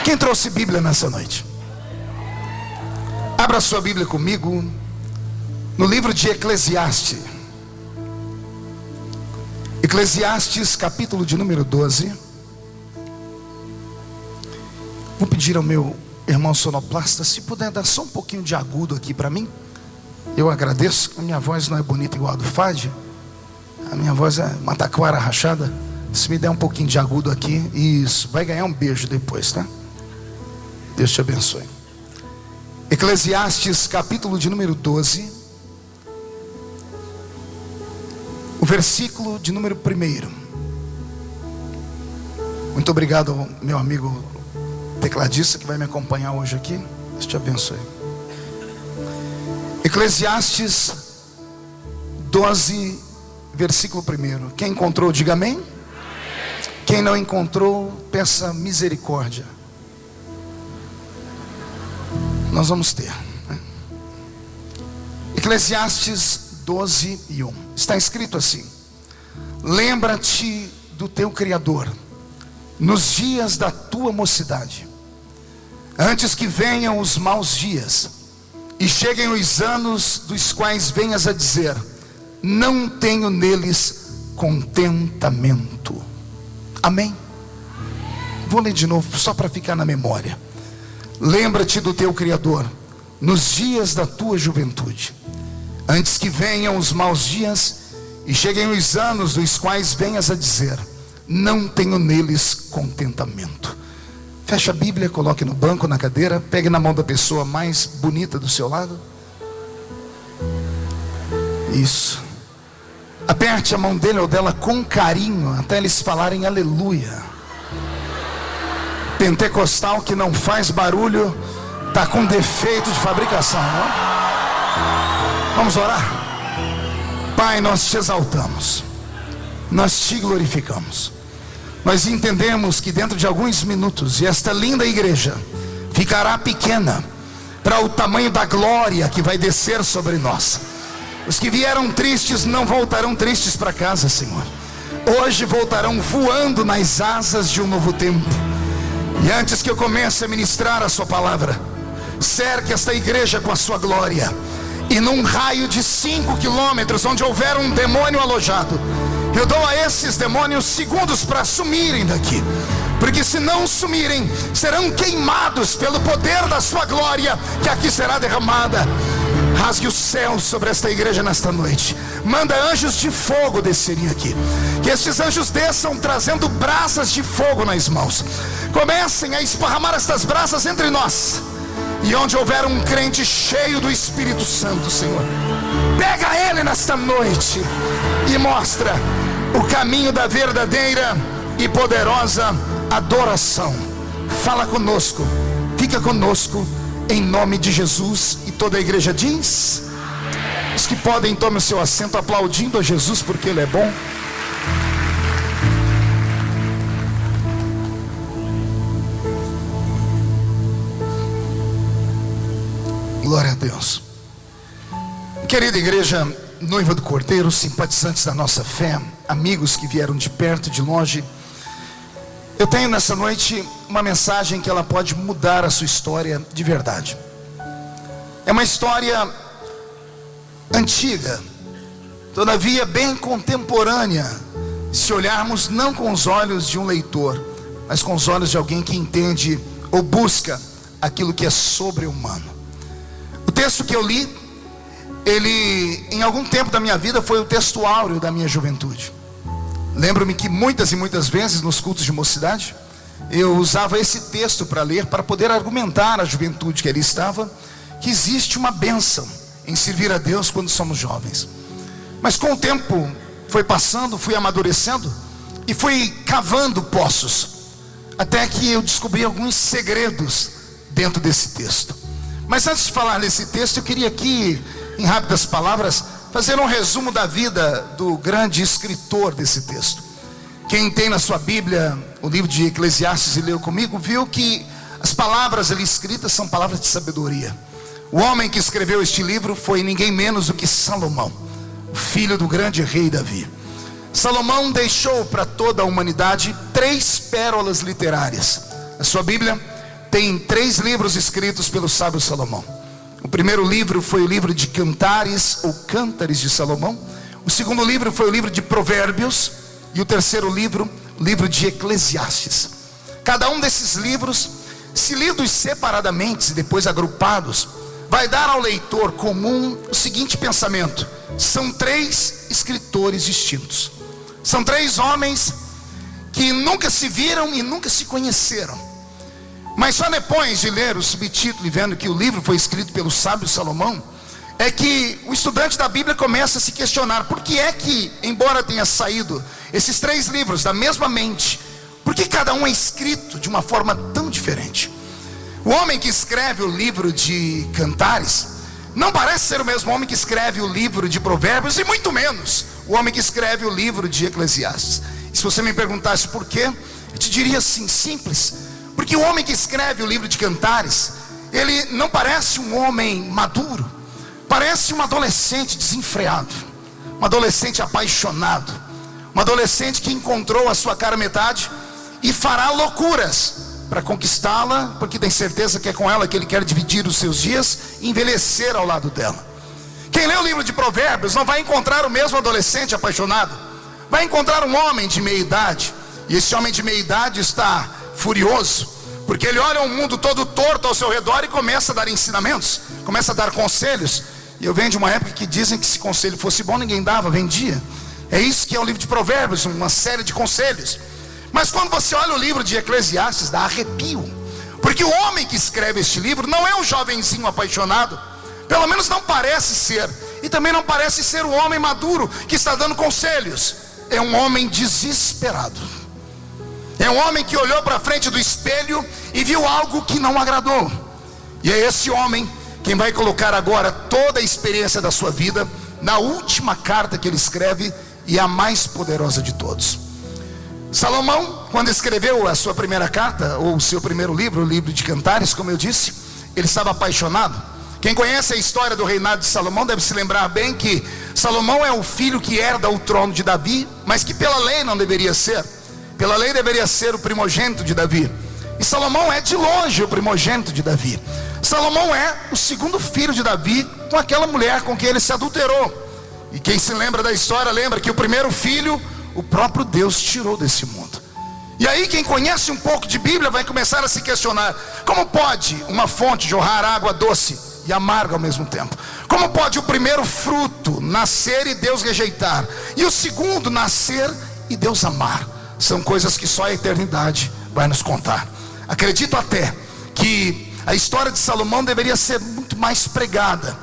Quem trouxe Bíblia nessa noite? Abra sua Bíblia comigo no livro de Eclesiastes. Eclesiastes, capítulo de número 12. Vou pedir ao meu irmão sonoplasta, se puder dar só um pouquinho de agudo aqui para mim. Eu agradeço. A minha voz não é bonita igual a do Fad. A minha voz é uma taquara rachada. Se me der um pouquinho de agudo aqui, isso, vai ganhar um beijo depois, tá? Deus te abençoe. Eclesiastes, capítulo de número 12, o versículo de número 1. Muito obrigado ao meu amigo tecladista que vai me acompanhar hoje aqui. Deus te abençoe. Eclesiastes 12, versículo 1. Quem encontrou, diga amém. Quem não encontrou, peça misericórdia. Nós vamos ter, né? Eclesiastes 12 e 1. Está escrito assim: lembra-te do teu Criador nos dias da tua mocidade, antes que venham os maus dias e cheguem os anos dos quais venhas a dizer: não tenho neles contentamento. Amém? Vou ler de novo só para ficar na memória. Lembra-te do teu Criador nos dias da tua juventude, antes que venham os maus dias e cheguem os anos dos quais venhas a dizer: não tenho neles contentamento. Feche a Bíblia, coloque no banco, na cadeira, pegue na mão da pessoa mais bonita do seu lado. Isso. Aperte a mão dele ou dela com carinho, até eles falarem aleluia. Pentecostal que não faz barulho está com defeito de fabricação, não? Vamos orar? Pai, nós te exaltamos, nós te glorificamos. Nós entendemos que dentro de alguns minutos esta linda igreja ficará pequena para o tamanho da glória que vai descer sobre nós. Os que vieram tristes não voltarão tristes para casa, Senhor. Hoje voltarão voando nas asas de um novo tempo. E antes que eu comece a ministrar a sua palavra, cerque esta igreja com a sua glória. E num raio de 5 quilômetros, onde houver um demônio alojado, eu dou a esses demônios segundos para sumirem daqui. Porque se não sumirem, serão queimados pelo poder da sua glória, que aqui será derramada. Rasgue o céu sobre esta igreja nesta noite. Manda anjos de fogo descerem aqui. Que estes anjos desçam trazendo brasas de fogo nas mãos. Comecem a esparramar estas brasas entre nós. E onde houver um crente cheio do Espírito Santo, Senhor, pega ele nesta noite e mostra o caminho da verdadeira e poderosa adoração. Fala conosco, fica conosco, em nome de Jesus. E toda a igreja diz: os que podem, tomem o seu assento, aplaudindo a Jesus porque Ele é bom. Glória a Deus. Querida igreja, noiva do Cordeiro, simpatizantes da nossa fé, amigos que vieram de perto e de longe, eu tenho nessa noite uma mensagem que ela pode mudar a sua história de verdade. É uma história antiga, todavia bem contemporânea, se olharmos não com os olhos de um leitor, mas com os olhos de alguém que entende ou busca aquilo que é sobre-humano. O texto que eu li, ele em algum tempo da minha vida foi o texto áureo da minha juventude. Lembro-me que muitas e muitas vezes nos cultos de mocidade eu usava esse texto para ler, para poder argumentar à juventude que ali estava, que existe uma bênção em servir a Deus quando somos jovens. Mas com o tempo foi passando, fui amadurecendo e fui cavando poços, até que eu descobri alguns segredos dentro desse texto. Mas antes de falar nesse texto, eu queria aqui, em rápidas palavras, fazer um resumo da vida do grande escritor desse texto. Quem tem na sua Bíblia o livro de Eclesiastes e leu comigo, viu que as palavras ali escritas são palavras de sabedoria. O homem que escreveu este livro foi ninguém menos do que Salomão, o filho do grande rei Davi. Salomão deixou para toda a humanidade 3 pérolas literárias. A sua Bíblia tem 3 livros escritos pelo sábio Salomão. O primeiro livro foi o livro de Cantares ou Cântares de Salomão. O segundo livro foi o livro de Provérbios. E o terceiro livro, o livro de Eclesiastes. Cada um desses livros, se lidos separadamente e depois agrupados, vai dar ao leitor comum o seguinte pensamento: são 3 escritores distintos. São 3 homens que nunca se viram e nunca se conheceram. Mas só depois de ler o subtítulo e vendo que o livro foi escrito pelo sábio Salomão, é que o estudante da Bíblia começa a se questionar: por que é que, embora tenha saído esses 3 livros da mesma mente, por que cada um é escrito de uma forma tão diferente? O homem que escreve o livro de Cantares não parece ser o mesmo homem que escreve o livro de Provérbios, e muito menos o homem que escreve o livro de Eclesiastes. E se você me perguntasse por quê, eu te diria assim, simples: porque o homem que escreve o livro de Cantares, ele não parece um homem maduro, parece um adolescente desenfreado, um adolescente apaixonado, um adolescente que encontrou a sua cara metade e fará loucuras para conquistá-la, porque tem certeza que é com ela que ele quer dividir os seus dias e envelhecer ao lado dela. Quem lê o livro de Provérbios não vai encontrar o mesmo adolescente apaixonado, vai encontrar um homem de meia idade. E esse homem de meia idade está furioso, porque ele olha o mundo todo torto ao seu redor e começa a dar ensinamentos, começa a dar conselhos. E eu venho de uma época que dizem que se conselho fosse bom ninguém dava, vendia. É isso que é o livro de Provérbios, uma série de conselhos. Mas quando você olha o livro de Eclesiastes, dá arrepio, porque o homem que escreve este livro não é um jovenzinho apaixonado, pelo menos não parece ser, e também não parece ser um homem maduro que está dando conselhos. É um homem desesperado, é um homem que olhou para frente do espelho e viu algo que não agradou. E é esse homem quem vai colocar agora toda a experiência da sua vida na última carta que ele escreve, e a mais poderosa de todos. Salomão, quando escreveu a sua primeira carta, ou o seu primeiro livro, o livro de Cantares, como eu disse, ele estava apaixonado. Quem conhece a história do reinado de Salomão deve se lembrar bem que Salomão é o filho que herda o trono de Davi, mas que pela lei não deveria ser. Pela lei deveria ser o primogênito de Davi. E Salomão é de longe o primogênito de Davi. Salomão é o segundo filho de Davi com aquela mulher com quem ele se adulterou. E quem se lembra da história lembra que o primeiro filho o próprio Deus tirou desse mundo. E aí quem conhece um pouco de Bíblia vai começar a se questionar: como pode uma fonte jorrar água doce e amarga ao mesmo tempo? Como pode o primeiro fruto nascer e Deus rejeitar, e o segundo nascer e Deus amar? São coisas que só a eternidade vai nos contar. Acredito até que a história de Salomão deveria ser muito mais pregada,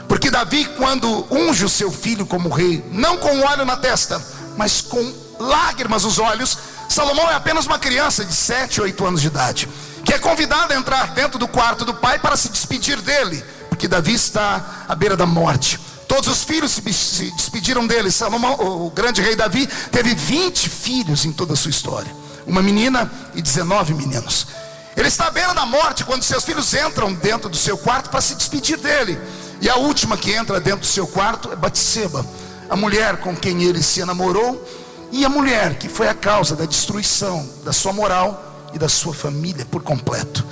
porque Davi, quando unge o seu filho como rei, não com óleo na testa, mas com lágrimas nos olhos, Salomão é apenas uma criança de 7, 8 anos de idade, que é convidado a entrar dentro do quarto do pai para se despedir dele, porque Davi está à beira da morte. Todos os filhos se despediram dele. Salomão, o grande rei Davi, teve 20 filhos em toda a sua história, uma menina e 19 meninos. Ele está à beira da morte quando seus filhos entram dentro do seu quarto para se despedir dele. E a última que entra dentro do seu quarto é Batseba, a mulher com quem ele se enamorou, e a mulher que foi a causa da destruição da sua moral e da sua família por completo.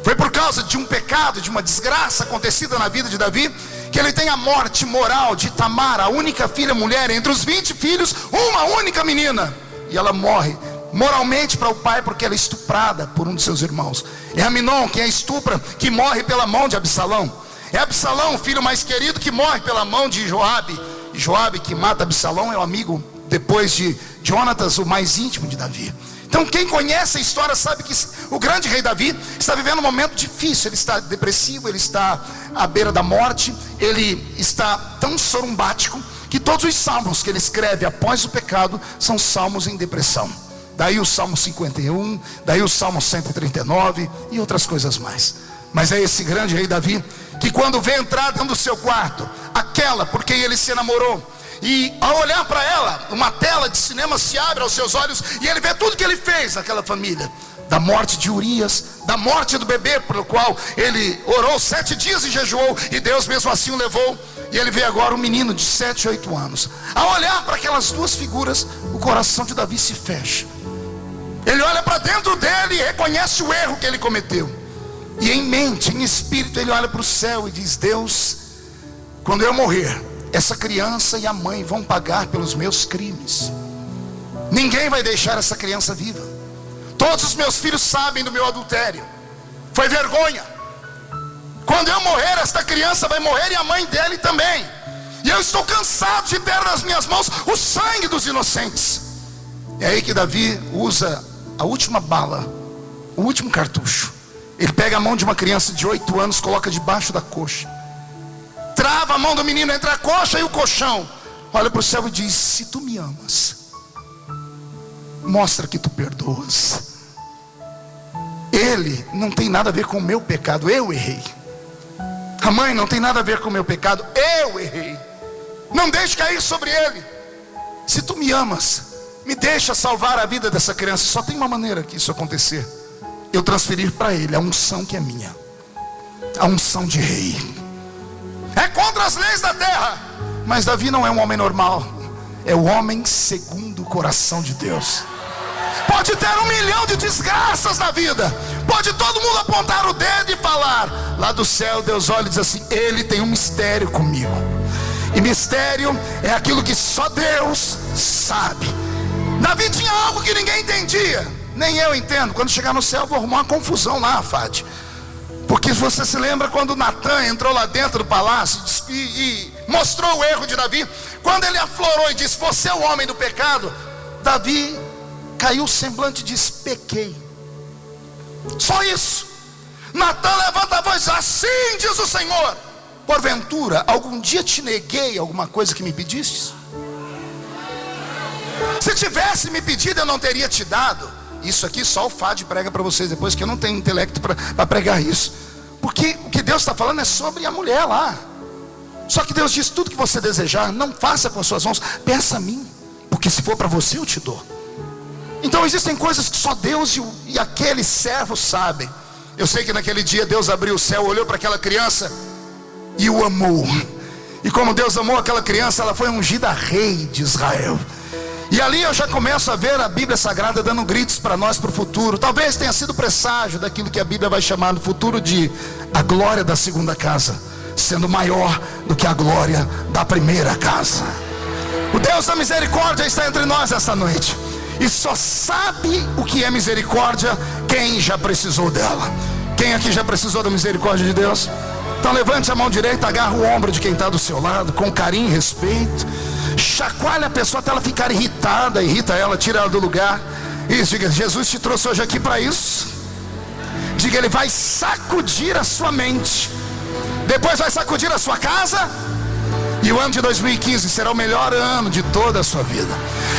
Foi por causa de um pecado, de uma desgraça acontecida na vida de Davi, que ele tem a morte moral de Tamar, a única filha mulher entre os 20 filhos, uma única menina, e ela morre moralmente para o pai porque ela é estuprada por um de seus irmãos. É Aminon quem a estupra, que morre pela mão de Absalão. É Absalão, o filho mais querido, que morre pela mão de Joabe. E Joabe, que mata Absalão, é o amigo depois de Jonatas, o mais íntimo de Davi. Então quem conhece a história sabe que o grande rei Davi está vivendo um momento difícil. Ele está depressivo, ele está à beira da morte, ele está tão sorumbático que todos os salmos que ele escreve após o pecado são salmos em depressão. Daí o Salmo 51, daí o Salmo 139 e outras coisas mais. Mas é esse grande rei Davi que, quando vê entrar dentro do seu quarto aquela por quem ele se enamorou, e ao olhar para ela, uma tela de cinema se abre aos seus olhos, e ele vê tudo que ele fez naquela família, da morte de Urias, da morte do bebê pelo qual ele orou 7 dias e jejuou, e Deus mesmo assim o levou. E ele vê agora um menino de 7, 8 anos. Ao olhar para aquelas duas figuras, o coração de Davi se fecha. Ele olha para dentro dele e reconhece o erro que ele cometeu. E em mente, em espírito, ele olha para o céu e diz: Deus, quando eu morrer, essa criança e a mãe vão pagar pelos meus crimes. Ninguém vai deixar essa criança viva. Todos os meus filhos sabem do meu adultério. Foi vergonha. Quando eu morrer, esta criança vai morrer e a mãe dele também. E eu estou cansado de ter nas minhas mãos o sangue dos inocentes. É aí que Davi usa a última bala, o último cartucho. Ele pega a mão de uma criança de 8 anos, coloca debaixo da coxa, trava a mão do menino entre a coxa e o colchão, olha para o céu e diz: se tu me amas, mostra que tu perdoas. Ele não tem nada a ver com o meu pecado, eu errei. A mãe não tem nada a ver com o meu pecado, eu errei. Não deixe cair sobre ele. Se tu me amas, me deixa salvar a vida dessa criança. Só tem uma maneira que isso acontecer: eu transferir para ele a unção que é minha, a unção de rei. É contra as leis da terra, mas Davi não é um homem normal, é o homem segundo o coração de Deus. Pode ter 1 milhão de desgraças na vida, pode todo mundo apontar o dedo e falar, lá do céu Deus olha e diz assim: ele tem um mistério comigo. E mistério é aquilo que só Deus sabe. Davi tinha algo que ninguém entendia, nem eu entendo. Quando chegar no céu, vou arrumar uma confusão lá, Fátima. Porque você se lembra quando Natan entrou lá dentro do palácio e mostrou o erro de Davi? Quando ele aflorou e disse: você é o homem do pecado, Davi caiu o semblante e disse: pequei. Só isso. Natan levanta a voz: assim diz o Senhor, porventura algum dia te neguei alguma coisa que me pedistes? Se tivesse me pedido, eu não teria te dado. Isso aqui só o Fad prega para vocês depois, que eu não tenho intelecto para pregar isso. Porque o que Deus está falando é sobre a mulher lá. Só que Deus diz: tudo que você desejar, não faça com as suas mãos, peça a mim, porque se for para você, eu te dou. Então existem coisas que só Deus e aquele servo sabem. Eu sei que naquele dia Deus abriu o céu, olhou para aquela criança e o amou. E como Deus amou aquela criança, ela foi ungida rei de Israel. E ali eu já começo a ver a Bíblia Sagrada dando gritos para nós para o futuro. Talvez tenha sido presságio daquilo que a Bíblia vai chamar no futuro de a glória da segunda casa sendo maior do que a glória da primeira casa. O Deus da misericórdia está entre nós esta noite. E só sabe o que é misericórdia quem já precisou dela. Quem aqui já precisou da misericórdia de Deus? Então levante a mão direita, agarra o ombro de quem está do seu lado, com carinho e respeito. Chacoalha a pessoa até ela ficar irritada. Irrita ela, tira ela do lugar. Isso, diga: Jesus te trouxe hoje aqui para isso. Diga: ele vai sacudir a sua mente, depois vai sacudir a sua casa. E o ano de 2015 será o melhor ano de toda a sua vida.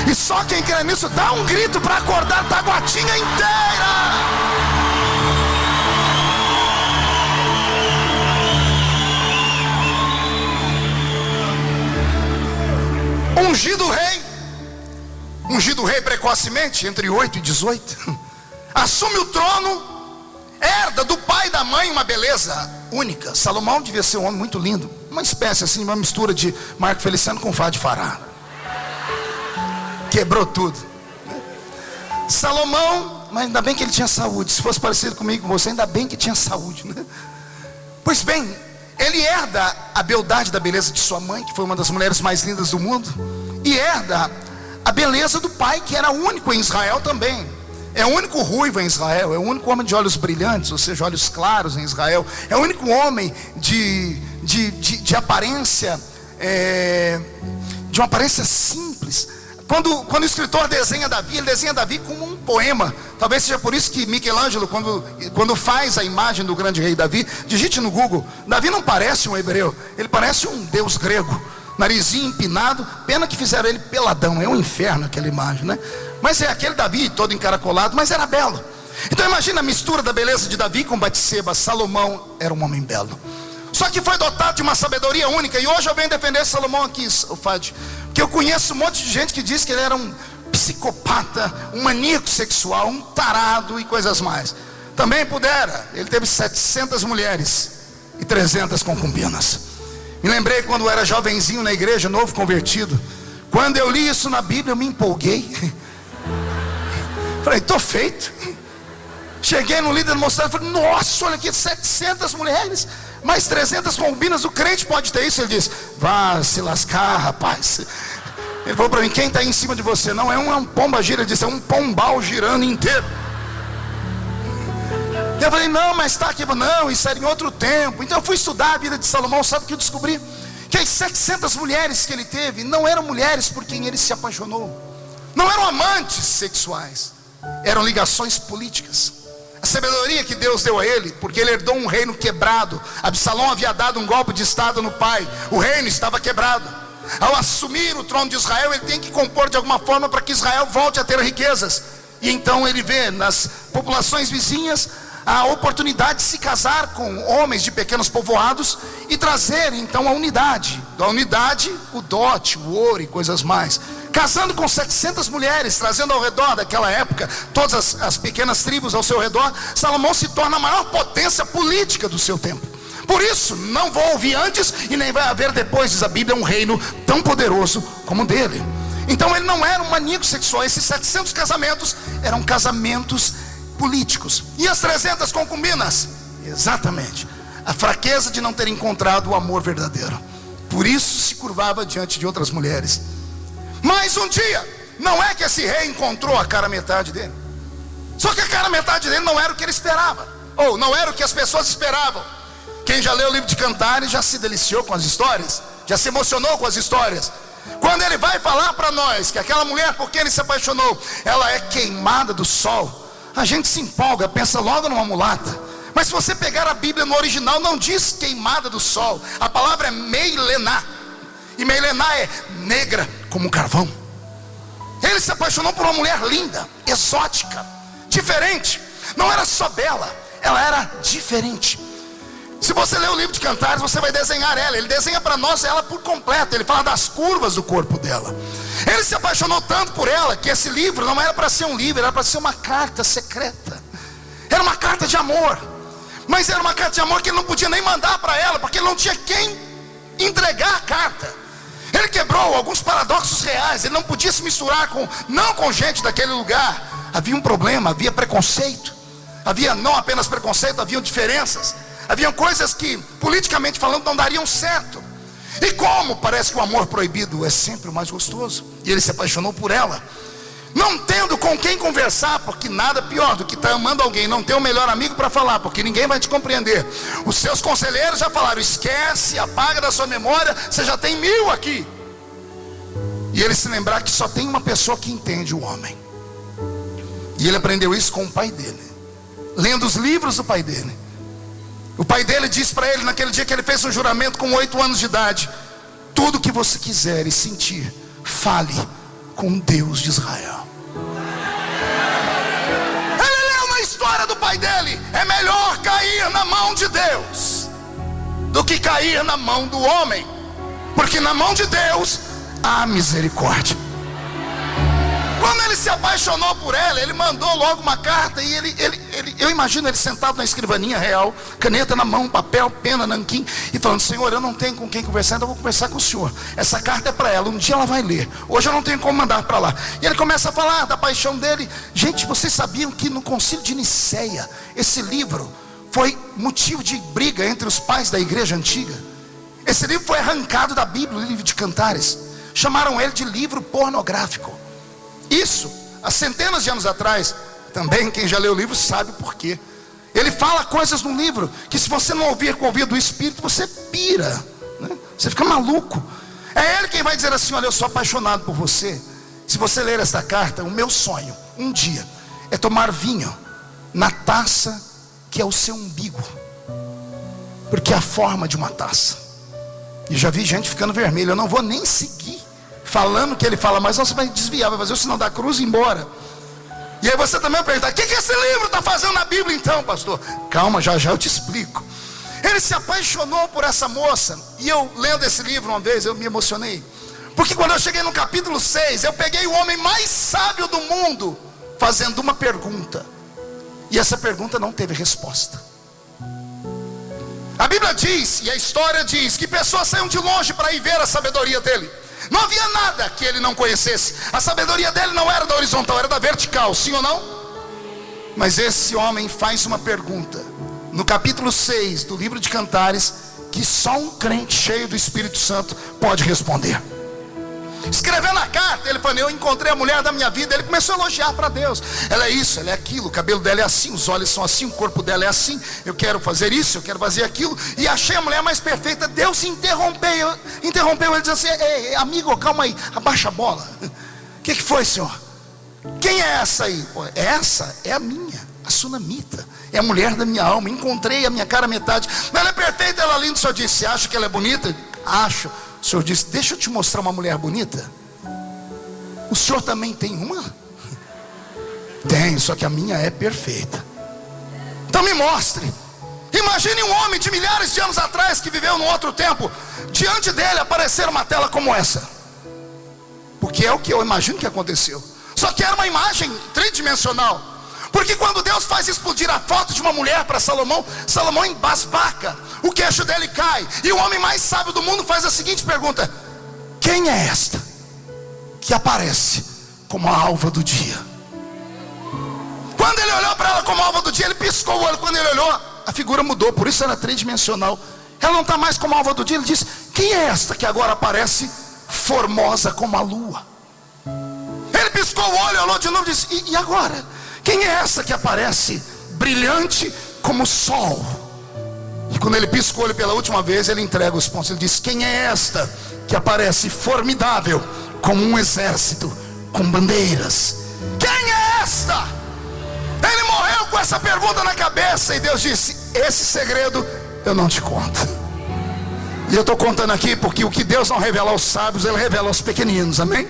E só quem crê nisso, dá um grito para acordar Taguatinga inteira. Ungido rei precocemente, entre 8 e 18, assume o trono, herda do pai e da mãe uma beleza única. Salomão devia ser um homem muito lindo, uma espécie assim, uma mistura de Marco Feliciano com Fá de Fará. Quebrou tudo. Salomão, mas ainda bem que ele tinha saúde. Se fosse parecido comigo, com você, ainda bem que tinha saúde, né? Pois bem, ele herda a beldade da beleza de sua mãe, que foi uma das mulheres mais lindas do mundo, e herda a beleza do pai, que era único em Israel também. É o único ruivo em Israel, é o único homem de olhos brilhantes, ou seja, olhos claros em Israel. É o único homem de aparência, de uma aparência simples. Quando o escritor desenha Davi, ele desenha Davi como um poema. Talvez seja por isso que Michelangelo, quando faz a imagem do grande rei Davi, digite no Google: Davi não parece um hebreu, ele parece um deus grego. Narizinho empinado, pena que fizeram ele peladão. É um inferno aquela imagem, né? Mas é aquele Davi todo encaracolado, mas era belo. Então imagina a mistura da beleza de Davi com Batseba. Salomão era um homem belo, só que foi dotado de uma sabedoria única. E hoje eu venho defender Salomão aqui, Fad, porque eu conheço um monte de gente que diz que ele era um psicopata, um maníaco sexual, um tarado e coisas mais. Também pudera. Ele teve 700 mulheres e 300 concubinas. Me lembrei quando eu era jovenzinho na igreja, novo convertido. Quando eu li isso na Bíblia, eu me empolguei. Falei: estou feito. Cheguei no líder mostrando, falei, nossa, olha aqui, 700 mulheres, mais 300 concubinas, o crente pode ter isso? Ele disse, vá se lascar, rapaz. Ele falou para mim, quem está aí em cima de você? Não é um pomba gira, ele disse, é um pombal girando inteiro. Eu falei, não, mas está aqui. Não, isso era em outro tempo. Então eu fui estudar a vida de Salomão. Sabe o que eu descobri? Que as 700 mulheres que ele teve não eram mulheres por quem ele se apaixonou, não eram amantes sexuais, eram ligações políticas. A sabedoria que Deus deu a ele, porque ele herdou um reino quebrado. Absalão havia dado um golpe de estado no pai, o reino estava quebrado. Ao assumir o trono de Israel, ele tem que compor de alguma forma para que Israel volte a ter riquezas. E então ele vê nas populações vizinhas a oportunidade de se casar com homens de pequenos povoados e trazer então a unidade. Da unidade, o dote, o ouro e coisas mais. Casando com 700 mulheres, trazendo ao redor daquela época todas as pequenas tribos ao seu redor, Salomão se torna a maior potência política do seu tempo. Por isso, não vou ouvir antes e nem vai haver depois, diz a Bíblia, um reino tão poderoso como o dele. Então ele não era um maníaco sexual. Esses 700 casamentos eram casamentos políticos. E as 300 concubinas? Exatamente, a fraqueza de não ter encontrado o amor verdadeiro. Por isso se curvava diante de outras mulheres. Mas um dia, não é que esse rei encontrou a cara metade dele. Só que a cara metade dele não era o que ele esperava, ou não era o que as pessoas esperavam. Quem já leu o livro de Cantares já se deliciou com as histórias, já se emocionou com as histórias. Quando ele vai falar para nós que aquela mulher por quem ele se apaixonou, ela é queimada do sol, a gente se empolga, pensa logo numa mulata. Mas se você pegar a Bíblia no original, não diz queimada do sol. A palavra é meilená. E meilená é negra como carvão. Ele se apaixonou por uma mulher linda, exótica, diferente. Não era só bela, ela era diferente. Se você ler o livro de Cantares, você vai desenhar ela. Ele desenha para nós ela por completo. Ele fala das curvas do corpo dela. Ele se apaixonou tanto por ela que esse livro não era para ser um livro, era para ser uma carta secreta. Era uma carta de amor. Mas era uma carta de amor que ele não podia nem mandar para ela, porque ele não tinha quem entregar a carta. Ele quebrou alguns paradoxos reais. Ele não podia se misturar não com gente daquele lugar. Havia um problema, havia preconceito. Havia não apenas preconceito, haviam diferenças. Haviam coisas que, politicamente falando, não dariam certo. E como parece que o amor proibido é sempre o mais gostoso, e ele se apaixonou por ela, não tendo com quem conversar, porque nada pior do que estar amando alguém, não ter o melhor amigo para falar, porque ninguém vai te compreender. Os seus conselheiros já falaram, esquece, apaga da sua memória, você já tem 1000 aqui. E ele se lembrar que só tem uma pessoa que entende o homem. E ele aprendeu isso com o pai dele, lendo os livros do pai dele. O pai dele disse para ele, naquele dia que ele fez um juramento com 8 anos de idade: tudo que você quiser e sentir, fale com Deus de Israel. Ele leu na história do pai dele: é melhor cair na mão de Deus do que cair na mão do homem, porque na mão de Deus há misericórdia. Quando ele se apaixonou por ela, ele mandou logo uma carta. E eu imagino ele sentado na escrivaninha real, caneta na mão, papel, pena, nanquim, e falando: Senhor, eu não tenho com quem conversar, então eu vou conversar com o Senhor. Essa carta é para ela, um dia ela vai ler, hoje eu não tenho como mandar para lá. E ele começa a falar da paixão dele. Gente, vocês sabiam que no concílio de Nicéia, esse livro foi motivo de briga entre os pais da igreja antiga? Esse livro foi arrancado da Bíblia, o livro de Cantares. Chamaram ele de livro pornográfico. Isso, há centenas de anos atrás. Também quem já leu o livro sabe por quê. Ele fala coisas no livro que, se você não ouvir com o ouvido do Espírito, você pira, né? Você fica maluco. É ele quem vai dizer assim: olha, eu sou apaixonado por você. Se você ler esta carta, o meu sonho um dia é tomar vinho na taça que é o seu umbigo, porque é a forma de uma taça. E já vi gente ficando vermelha. Eu não vou nem seguir falando o que ele fala, mas você vai desviar, vai fazer o sinal da cruz e ir embora. E aí você também vai perguntar: o que esse livro está fazendo na Bíblia então, pastor? Calma, já já eu te explico. Ele se apaixonou por essa moça. E eu, lendo esse livro uma vez, eu me emocionei, porque quando eu cheguei no capítulo 6, eu peguei o homem mais sábio do mundo fazendo uma pergunta, e essa pergunta não teve resposta. A Bíblia diz, e a história diz, que pessoas saíam de longe para ir ver a sabedoria dele. Não havia nada que ele não conhecesse. A sabedoria dele não era da horizontal, era da vertical, sim ou não? Mas esse homem faz uma pergunta no capítulo 6 do livro de Cantares, que só um crente cheio do Espírito Santo pode responder. Escrevendo a carta, ele falou: eu encontrei a mulher da minha vida. Ele começou a elogiar para Deus: ela é isso, ela é aquilo, o cabelo dela é assim, os olhos são assim, o corpo dela é assim, eu quero fazer isso, eu quero fazer aquilo, e achei a mulher mais perfeita. Deus interrompeu, ele disse assim: ei, amigo, calma aí, abaixa a bola. O que foi, Senhor? Quem é essa aí? Essa é a minha, a sunamita, é a mulher da minha alma. Encontrei a minha cara metade. Ela é perfeita, ela é linda. O Senhor disse: você acha que ela é bonita? Acho. O Senhor disse: deixa eu te mostrar uma mulher bonita. O Senhor também tem uma? Tem, só que a minha é perfeita. Então me mostre. Imagine um homem de milhares de anos atrás, que viveu num outro tempo, diante dele aparecer uma tela como essa. Porque é o que eu imagino que aconteceu. Só que era uma imagem tridimensional. Porque quando Deus faz explodir a foto de uma mulher para Salomão, Salomão embasbaca, o queixo dele cai, e o homem mais sábio do mundo faz a seguinte pergunta: quem é esta que aparece como a alva do dia? Quando ele olhou para ela como a alva do dia, ele piscou o olho. Quando ele olhou, a figura mudou, por isso era tridimensional. Ela não está mais como a alva do dia. Ele disse: quem é esta que agora aparece formosa como a lua? Ele piscou o olho, olhou de novo e disse: e agora? Quem é essa que aparece brilhante como o sol? E quando ele pisca o olho pela última vez, ele entrega os pontos. Ele diz: quem é esta que aparece formidável como um exército com bandeiras? Quem é esta? Ele morreu com essa pergunta na cabeça, e Deus disse: esse segredo eu não te conto. E eu estou contando aqui porque o que Deus não revela aos sábios, Ele revela aos pequeninos, amém?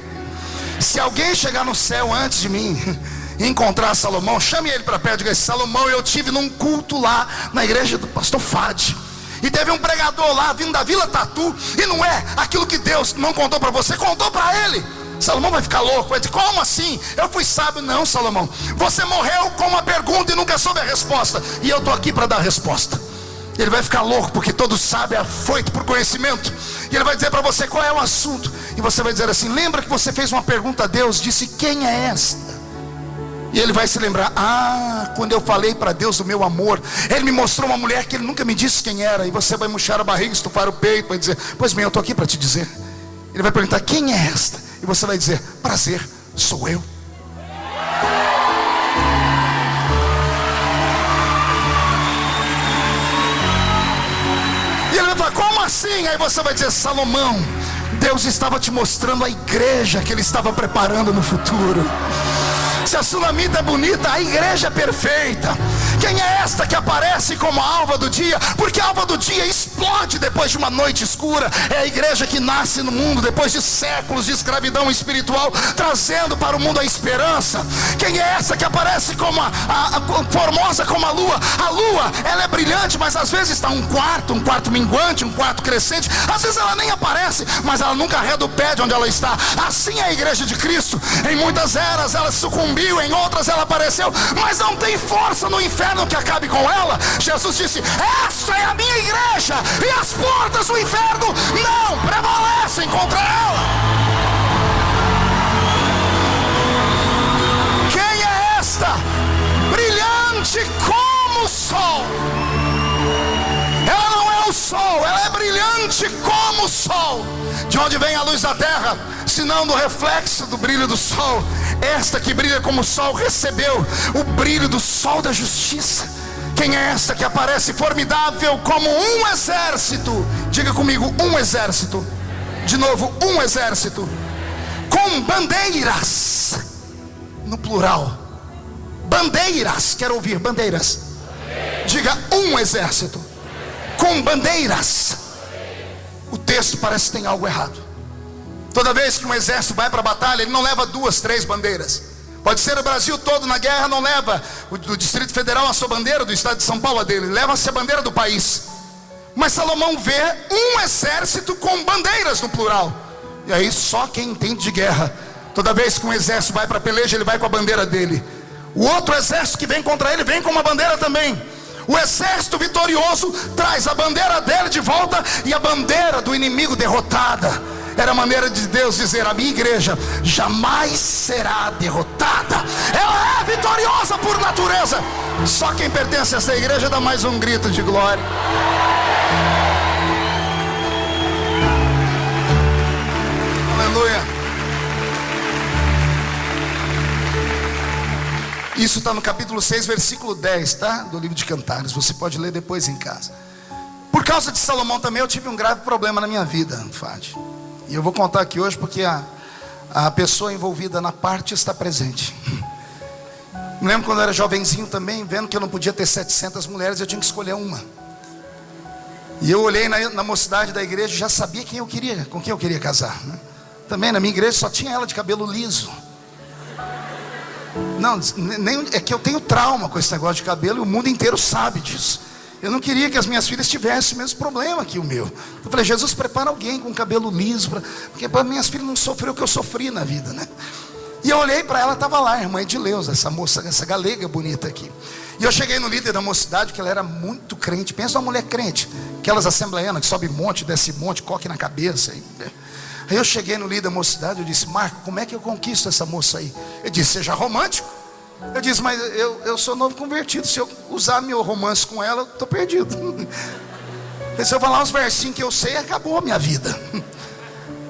Se alguém chegar no céu antes de mim e encontrar Salomão, chame ele para perto e diga: Salomão, eu tive num culto lá na igreja do pastor Fade, e teve um pregador lá vindo da Vila Tatu, e não é aquilo que Deus não contou para você, contou para ele. Salomão vai ficar louco, vai dizer: como assim? Eu fui sábio? Não, Salomão, você morreu com uma pergunta e nunca soube a resposta, e eu estou aqui para dar a resposta. Ele vai ficar louco, porque todo sábio é afoito por conhecimento. E ele vai dizer para você qual é o assunto, e você vai dizer assim: lembra que você fez uma pergunta a Deus, disse: quem é esta? E ele vai se lembrar: ah, quando eu falei para Deus do meu amor, Ele me mostrou uma mulher que Ele nunca me disse quem era. E você vai murchar a barriga, estufar o peito, vai dizer: pois bem, eu estou aqui para te dizer. Ele vai perguntar: quem é esta? E você vai dizer: prazer, sou eu. E ele vai falar: como assim? Aí você vai dizer: Salomão, Deus estava te mostrando a igreja que Ele estava preparando no futuro. Se a sunamita é bonita, a igreja é perfeita. Quem é esta que aparece como a alva do dia? Porque a alva do dia explode depois de uma noite escura. É a igreja que nasce no mundo depois de séculos de escravidão espiritual, trazendo para o mundo a esperança. Quem é essa que aparece como formosa como a lua? A lua, ela é brilhante, mas às vezes está um quarto minguante, um quarto crescente. Às vezes ela nem aparece, mas ela nunca arreda o pé de onde ela está. Assim é a igreja de Cristo. Em muitas eras ela sucumbiu, em outras ela apareceu, mas não tem força no inferno que acabe com ela. Jesus disse: esta é a minha igreja, e as portas do inferno não prevalecem contra ela. Quem é esta? Brilhante como o sol. Ela não é o sol, ela é brilhante como o sol. De onde vem a luz da terra, senão do reflexo do brilho do sol? Esta que brilha como o sol recebeu o brilho do sol da justiça. Quem é esta que aparece formidável como um exército? Diga comigo: um exército. De novo: um exército, com bandeiras, no plural. Bandeiras, quero ouvir: bandeiras. Diga: um exército com bandeiras. O texto parece que tem algo errado. Toda vez que um exército vai para a batalha, ele não leva 2, 3 bandeiras. Pode ser o Brasil todo na guerra, não leva o Distrito Federal a sua bandeira, do estado de São Paulo a dele, leva-se a bandeira do país. Mas Salomão vê um exército com bandeiras no plural. E aí só quem entende de guerra, toda vez que um exército vai para a peleja, ele vai com a bandeira dele. O outro exército que vem contra ele vem com uma bandeira também. O exército vitorioso traz a bandeira dele de volta e a bandeira do inimigo derrotada. Era a maneira de Deus dizer: a minha igreja jamais será derrotada, ela é vitoriosa por natureza. Só quem pertence a essa igreja dá mais um grito de glória. Aleluia. Isso está no capítulo 6, versículo 10, tá? Do livro de Cantares. Você pode ler depois em casa. Por causa de Salomão também eu tive um grave problema na minha vida, Fad. E eu vou contar aqui hoje porque a pessoa envolvida na parte está presente. Me lembro quando eu era jovenzinho também, vendo que eu não podia ter 700 mulheres, eu tinha que escolher uma. E eu olhei na mocidade da igreja e já sabia com quem eu queria casar, né? Também na minha igreja só tinha ela de cabelo liso. Não, é que eu tenho trauma com esse negócio de cabelo e o mundo inteiro sabe disso. Eu não queria que as minhas filhas tivessem o mesmo problema que o meu. Eu falei: Jesus, prepara alguém com cabelo liso, porque para minhas filhas não sofrer o que eu sofri na vida, né? E eu olhei para ela, estava lá a irmã Edileuza, essa moça, essa galega bonita aqui. E eu cheguei no líder da mocidade, que ela era muito crente. Pensa uma mulher crente, aquelas assembleianas que sobe monte, desce monte, coque na cabeça. Aí eu cheguei no líder da mocidade, eu disse: Marco, como é que eu conquisto essa moça aí? Ele disse: seja romântico. Eu disse: mas eu sou novo convertido, se eu usar meu romance com ela, eu estou perdido. Se eu falar uns versinhos que eu sei, acabou a minha vida.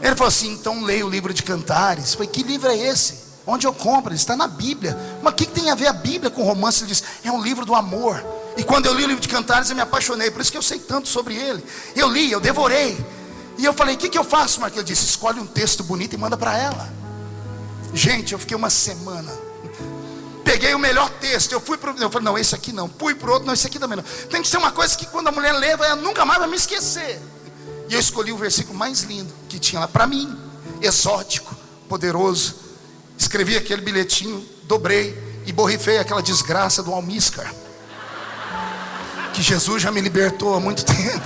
Ele falou assim: então leia o livro de Cantares. Eu falei: que livro é esse? Onde eu compro? Ele está na Bíblia. Mas o que tem a ver a Bíblia com romance? Ele disse: é um livro do amor. E quando eu li o livro de Cantares, eu me apaixonei. Por isso que eu sei tanto sobre ele. Eu li, eu devorei. E eu falei: o que eu faço, Marco? Ele disse: escolhe um texto bonito e manda para ela. Gente, eu fiquei uma semana. Peguei o melhor texto. Eu falei: não, esse aqui não. Fui para o outro: não, esse aqui também não. Tem que ser uma coisa que quando a mulher lê, ela nunca mais vai me esquecer. E eu escolhi o versículo mais lindo que tinha lá para mim, exótico, poderoso. Escrevi aquele bilhetinho, dobrei e borrifei aquela desgraça do almíscar, que Jesus já me libertou há muito tempo.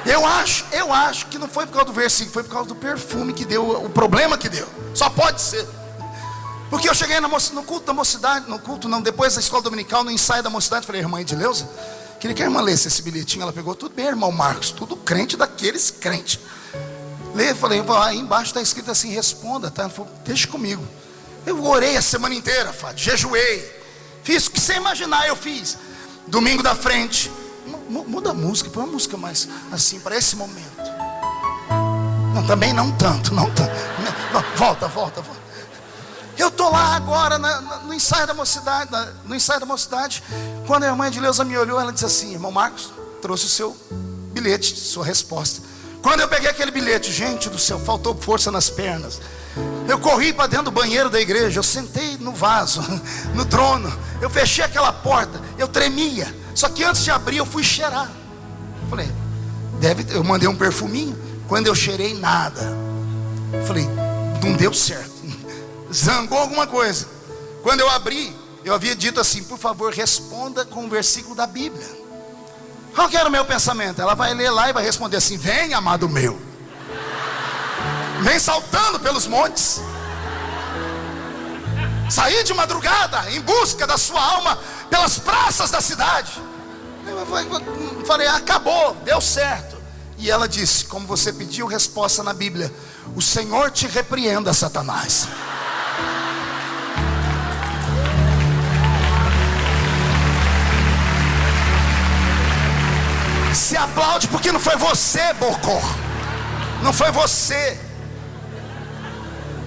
Eu acho que não foi por causa do versículo, foi por causa do perfume que deu, o problema que deu. Só pode ser. Porque eu cheguei no culto da mocidade, depois da escola dominical, no ensaio da mocidade, falei: irmã Edileuza, queria que a irmã lesse esse bilhetinho. Ela pegou: tudo bem, irmão Marcos, tudo crente daqueles crentes. Lê, falei: aí embaixo está escrito assim: responda, tá? Ela falou: deixa comigo. Eu orei a semana inteira, Fábio, jejuei, fiz o que você imaginar, eu fiz. Domingo da frente, muda a música, põe uma música mais assim, para esse momento. Não, também não tanto. Não, volta. Eu estou lá agora no ensaio da mocidade, quando a irmã Edileuza me olhou, ela disse assim: irmão Marcos, trouxe o seu bilhete, sua resposta. Quando eu peguei aquele bilhete, gente do céu, faltou força nas pernas. Eu corri para dentro do banheiro da igreja, eu sentei no vaso, no trono, eu fechei aquela porta, eu tremia. Só que antes de abrir, eu fui cheirar. Falei: eu mandei um perfuminho. Quando eu cheirei, nada. Falei: não deu certo, zangou alguma coisa. Quando eu abri, eu havia dito assim: por favor, responda com um versículo da Bíblia. Qual que era o meu pensamento? Ela vai ler lá e vai responder assim: vem, amado meu, vem saltando pelos montes, saí de madrugada em busca da sua alma pelas praças da cidade. Eu falei: acabou, deu certo. E ela disse: como você pediu resposta na Bíblia, o Senhor te repreenda, Satanás. Se aplaude porque não foi você, Bocó. Não foi você.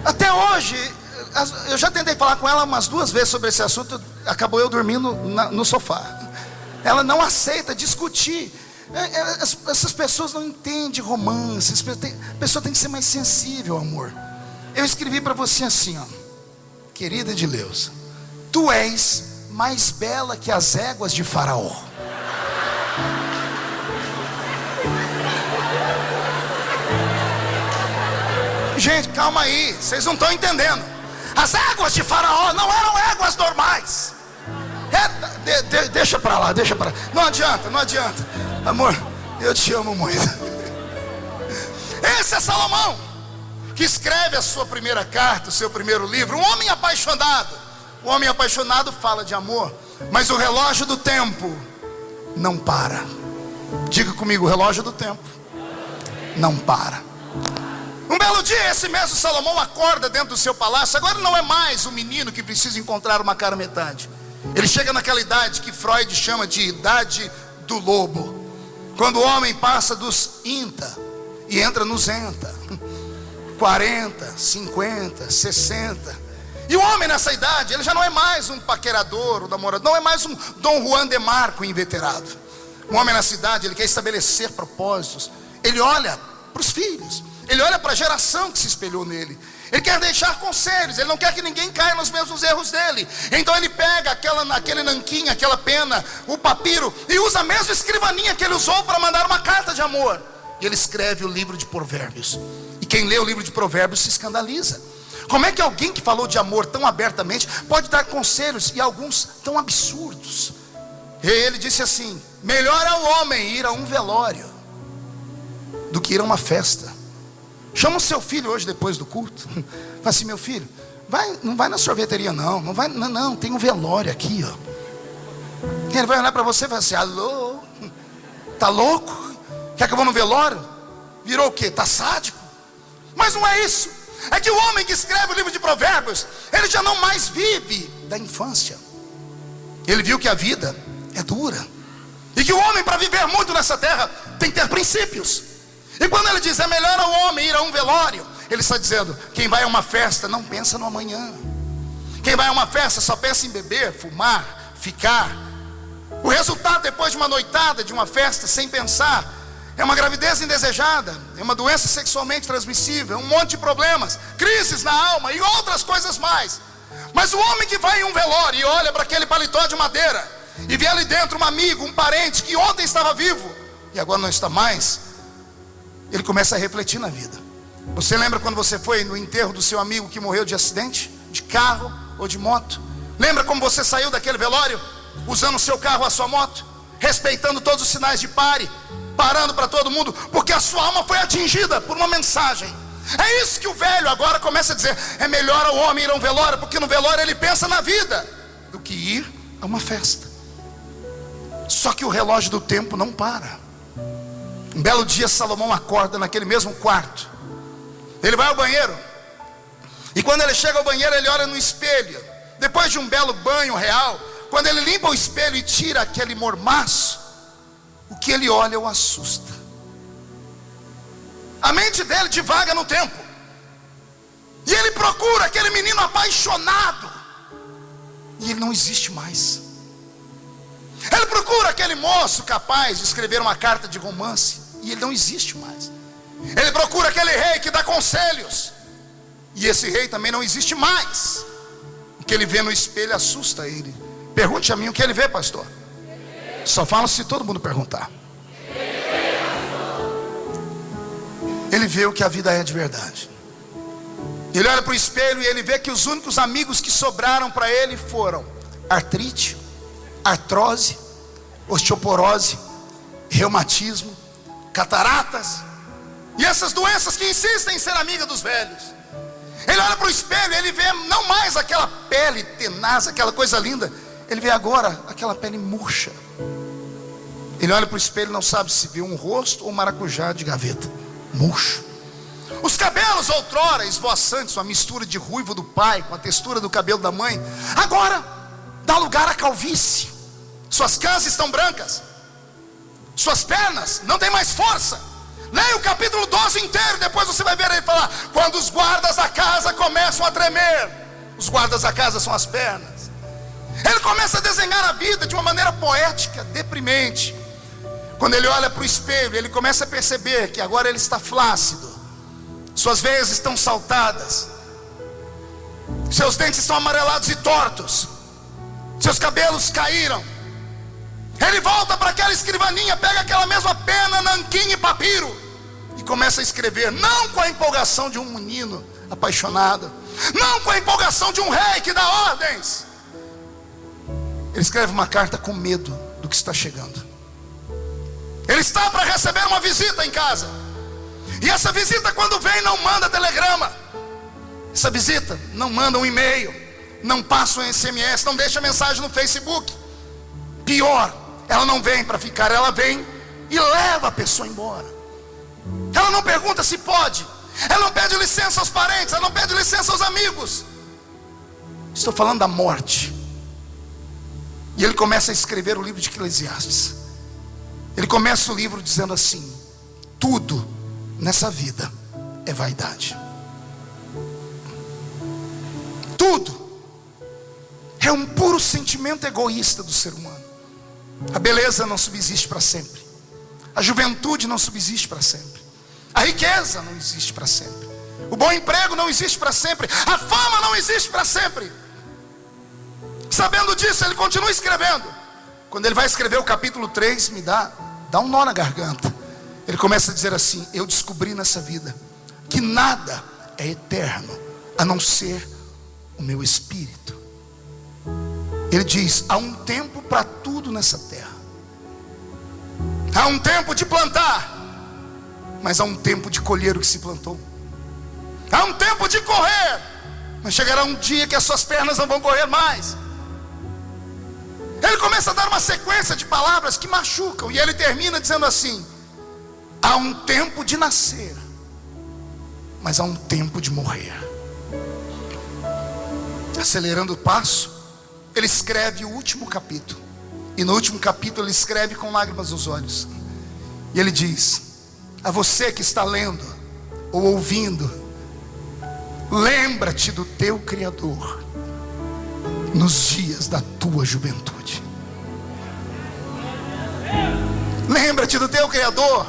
Até hoje, eu já tentei falar com ela umas 2 vezes sobre esse assunto. Acabou eu dormindo no sofá. Ela não aceita discutir. Essas pessoas não entendem romance. A pessoa tem que ser mais sensível, amor. Eu escrevi para você assim, ó: querida Edileuza, tu és mais bela que as éguas de Faraó. Gente, calma aí, vocês não estão entendendo. As éguas de Faraó não eram éguas normais. Deixa pra lá. Não adianta. Amor, eu te amo muito. Esse é Salomão, que escreve a sua primeira carta, o seu primeiro livro. Um homem apaixonado. O homem apaixonado fala de amor, mas o relógio do tempo não para. Diga comigo: o relógio do tempo não para. belo dia, esse mesmo Salomão acorda dentro do seu palácio. Agora não é mais um menino que precisa encontrar uma cara metade. Ele chega naquela idade que Freud chama de idade do lobo, quando o homem passa dos INTA e entra nos ENTA, 40, 50, 60. E o homem nessa idade, ele já não é mais um paquerador, um namorador, não é mais um Dom Juan de Marco inveterado. O homem nessa idade, ele quer estabelecer propósitos. Ele olha para os filhos, ele olha para a geração que se espelhou nele. Ele quer deixar conselhos, ele não quer que ninguém caia nos mesmos erros dele. Então ele pega aquele nanquim, aquela pena, o papiro, e usa a mesma escrivaninha que ele usou para mandar uma carta de amor. E ele escreve o livro de Provérbios. E quem lê o livro de Provérbios se escandaliza. Como é que alguém que falou de amor tão abertamente pode dar conselhos, e alguns tão absurdos? E ele disse assim: melhor é o homem ir a um velório do que ir a uma festa. Chama o seu filho hoje depois do culto. Fala assim: meu filho, não vai na sorveteria não. Não, tem um velório aqui, ó. Ele vai olhar para você e vai assim: alô, tá louco? Quer que eu vou no velório? Virou o quê? Tá sádico? Mas não é isso. É que o homem que escreve o livro de Provérbios, ele já não mais vive da infância. Ele viu que a vida é dura, e que o homem, para viver muito nessa terra, tem que ter princípios. E quando ele diz é melhor ao homem ir a um velório, ele está dizendo: quem vai a uma festa não pensa no amanhã. Quem vai a uma festa só pensa em beber, fumar, ficar. O resultado depois de uma noitada, de uma festa, sem pensar, é uma gravidez indesejada, é uma doença sexualmente transmissível, um monte de problemas, crises na alma e outras coisas mais. Mas o homem que vai em um velório e olha para aquele paletó de madeira, e vê ali dentro um amigo, um parente que ontem estava vivo e agora não está mais, ele começa a refletir na vida. Você lembra quando você foi no enterro do seu amigo que morreu de acidente, de carro ou de moto? Lembra como você saiu daquele velório, usando o seu carro, a sua moto, respeitando todos os sinais de pare, parando para todo mundo, porque a sua alma foi atingida por uma mensagem. É isso que o velho agora começa a dizer: é melhor ao homem ir a um velório, porque no velório ele pensa na vida, do que ir a uma festa. Só que o relógio do tempo não para. Um belo dia Salomão acorda naquele mesmo quarto. Ele vai ao banheiro, e quando ele chega ao banheiro, ele olha no espelho. Depois de um belo banho real, quando ele limpa o espelho e tira aquele mormaço, o que ele olha o assusta. A mente dele divaga no tempo, e ele procura aquele menino apaixonado, e ele não existe mais. Ele procura aquele moço capaz de escrever uma carta de romance, e ele não existe mais. Ele procura aquele rei que dá conselhos, e esse rei também não existe mais. O que ele vê no espelho assusta ele. Pergunte a mim o que ele vê, pastor. Só fala se todo mundo perguntar. Ele vê o que a vida é de verdade. Ele olha para o espelho e ele vê que os únicos amigos que sobraram para ele foram artrite, artrose, osteoporose, reumatismo, cataratas, e essas doenças que insistem em ser amiga dos velhos. Ele olha para o espelho e ele vê não mais aquela pele tenaz, aquela coisa linda. Ele vê agora aquela pele murcha. Ele olha para o espelho e não sabe se vê um rosto ou um maracujá de gaveta, murcho. Os cabelos outrora esvoaçantes, uma mistura de ruivo do pai com a textura do cabelo da mãe, agora dá lugar à calvície. Suas casas estão brancas, suas pernas não têm mais força. Leia o capítulo 12 inteiro, depois você vai ver ele falar: quando os guardas da casa começam a tremer. Os guardas da casa são as pernas. Ele começa a desenhar a vida de uma maneira poética, deprimente. Quando ele olha para o espelho, ele começa a perceber que agora ele está flácido, suas veias estão saltadas, seus dentes estão amarelados e tortos, seus cabelos caíram. Ele volta para aquela escrivaninha, pega aquela mesma pena, nanquim e papiro, e começa a escrever, não com a empolgação de um menino apaixonado, não com a empolgação de um rei que dá ordens. Ele escreve uma carta com medo do que está chegando. Ele está para receber uma visita em casa, e essa visita, quando vem, não manda telegrama. Essa visita não manda um e-mail, não passa um SMS, não deixa mensagem no Facebook. Pior, ela não vem para ficar, ela vem e leva a pessoa embora. Ela não pergunta se pode, Ela não pede licença aos parentes, ela não pede licença aos amigos. Estou falando da morte. E ele começa a escrever o livro de Eclesiastes. Ele começa o livro dizendo assim: tudo nessa vida é vaidade. Tudo é um puro sentimento egoísta do ser humano. A beleza não subsiste para sempre. A juventude não subsiste para sempre. A riqueza não existe para sempre. O bom emprego não existe para sempre. A fama não existe para sempre. Sabendo disso, ele continua escrevendo. Quando ele vai escrever o capítulo 3, me dá um nó na garganta. Ele começa a dizer assim: eu descobri nessa vida que nada é eterno, a não ser o meu espírito. Ele diz: há um tempo para tudo nessa terra. Há um tempo de plantar, mas há um tempo de colher o que se plantou. Há um tempo de correr, mas chegará um dia que as suas pernas não vão correr mais. Ele começa a dar uma sequência de palavras que machucam, e ele termina dizendo assim: há um tempo de nascer, mas há um tempo de morrer. Acelerando o passo, ele escreve o último capítulo. E no último capítulo ele escreve com lágrimas nos olhos. E ele diz: a você que está lendo ou ouvindo, lembra-te do teu Criador nos dias da tua juventude. Lembra-te do teu Criador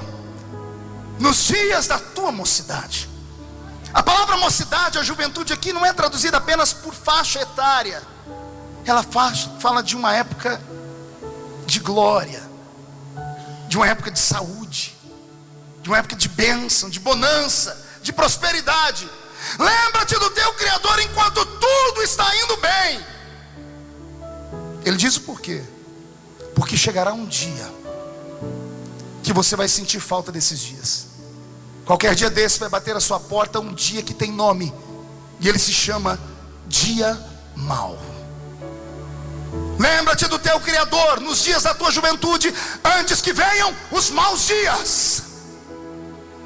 nos dias da tua mocidade. A palavra mocidade, a juventude aqui, não é traduzida apenas por faixa etária. Ela fala de uma época de glória, de uma época de saúde, de uma época de bênção, de bonança, de prosperidade. Lembra-te do teu Criador enquanto tudo está indo bem. Ele diz o porquê. Porque chegará um dia que você vai sentir falta desses dias. Qualquer dia desse vai bater a sua porta um dia que tem nome, e ele se chama dia mau. Lembra-te do teu Criador nos dias da tua juventude, antes que venham os maus dias.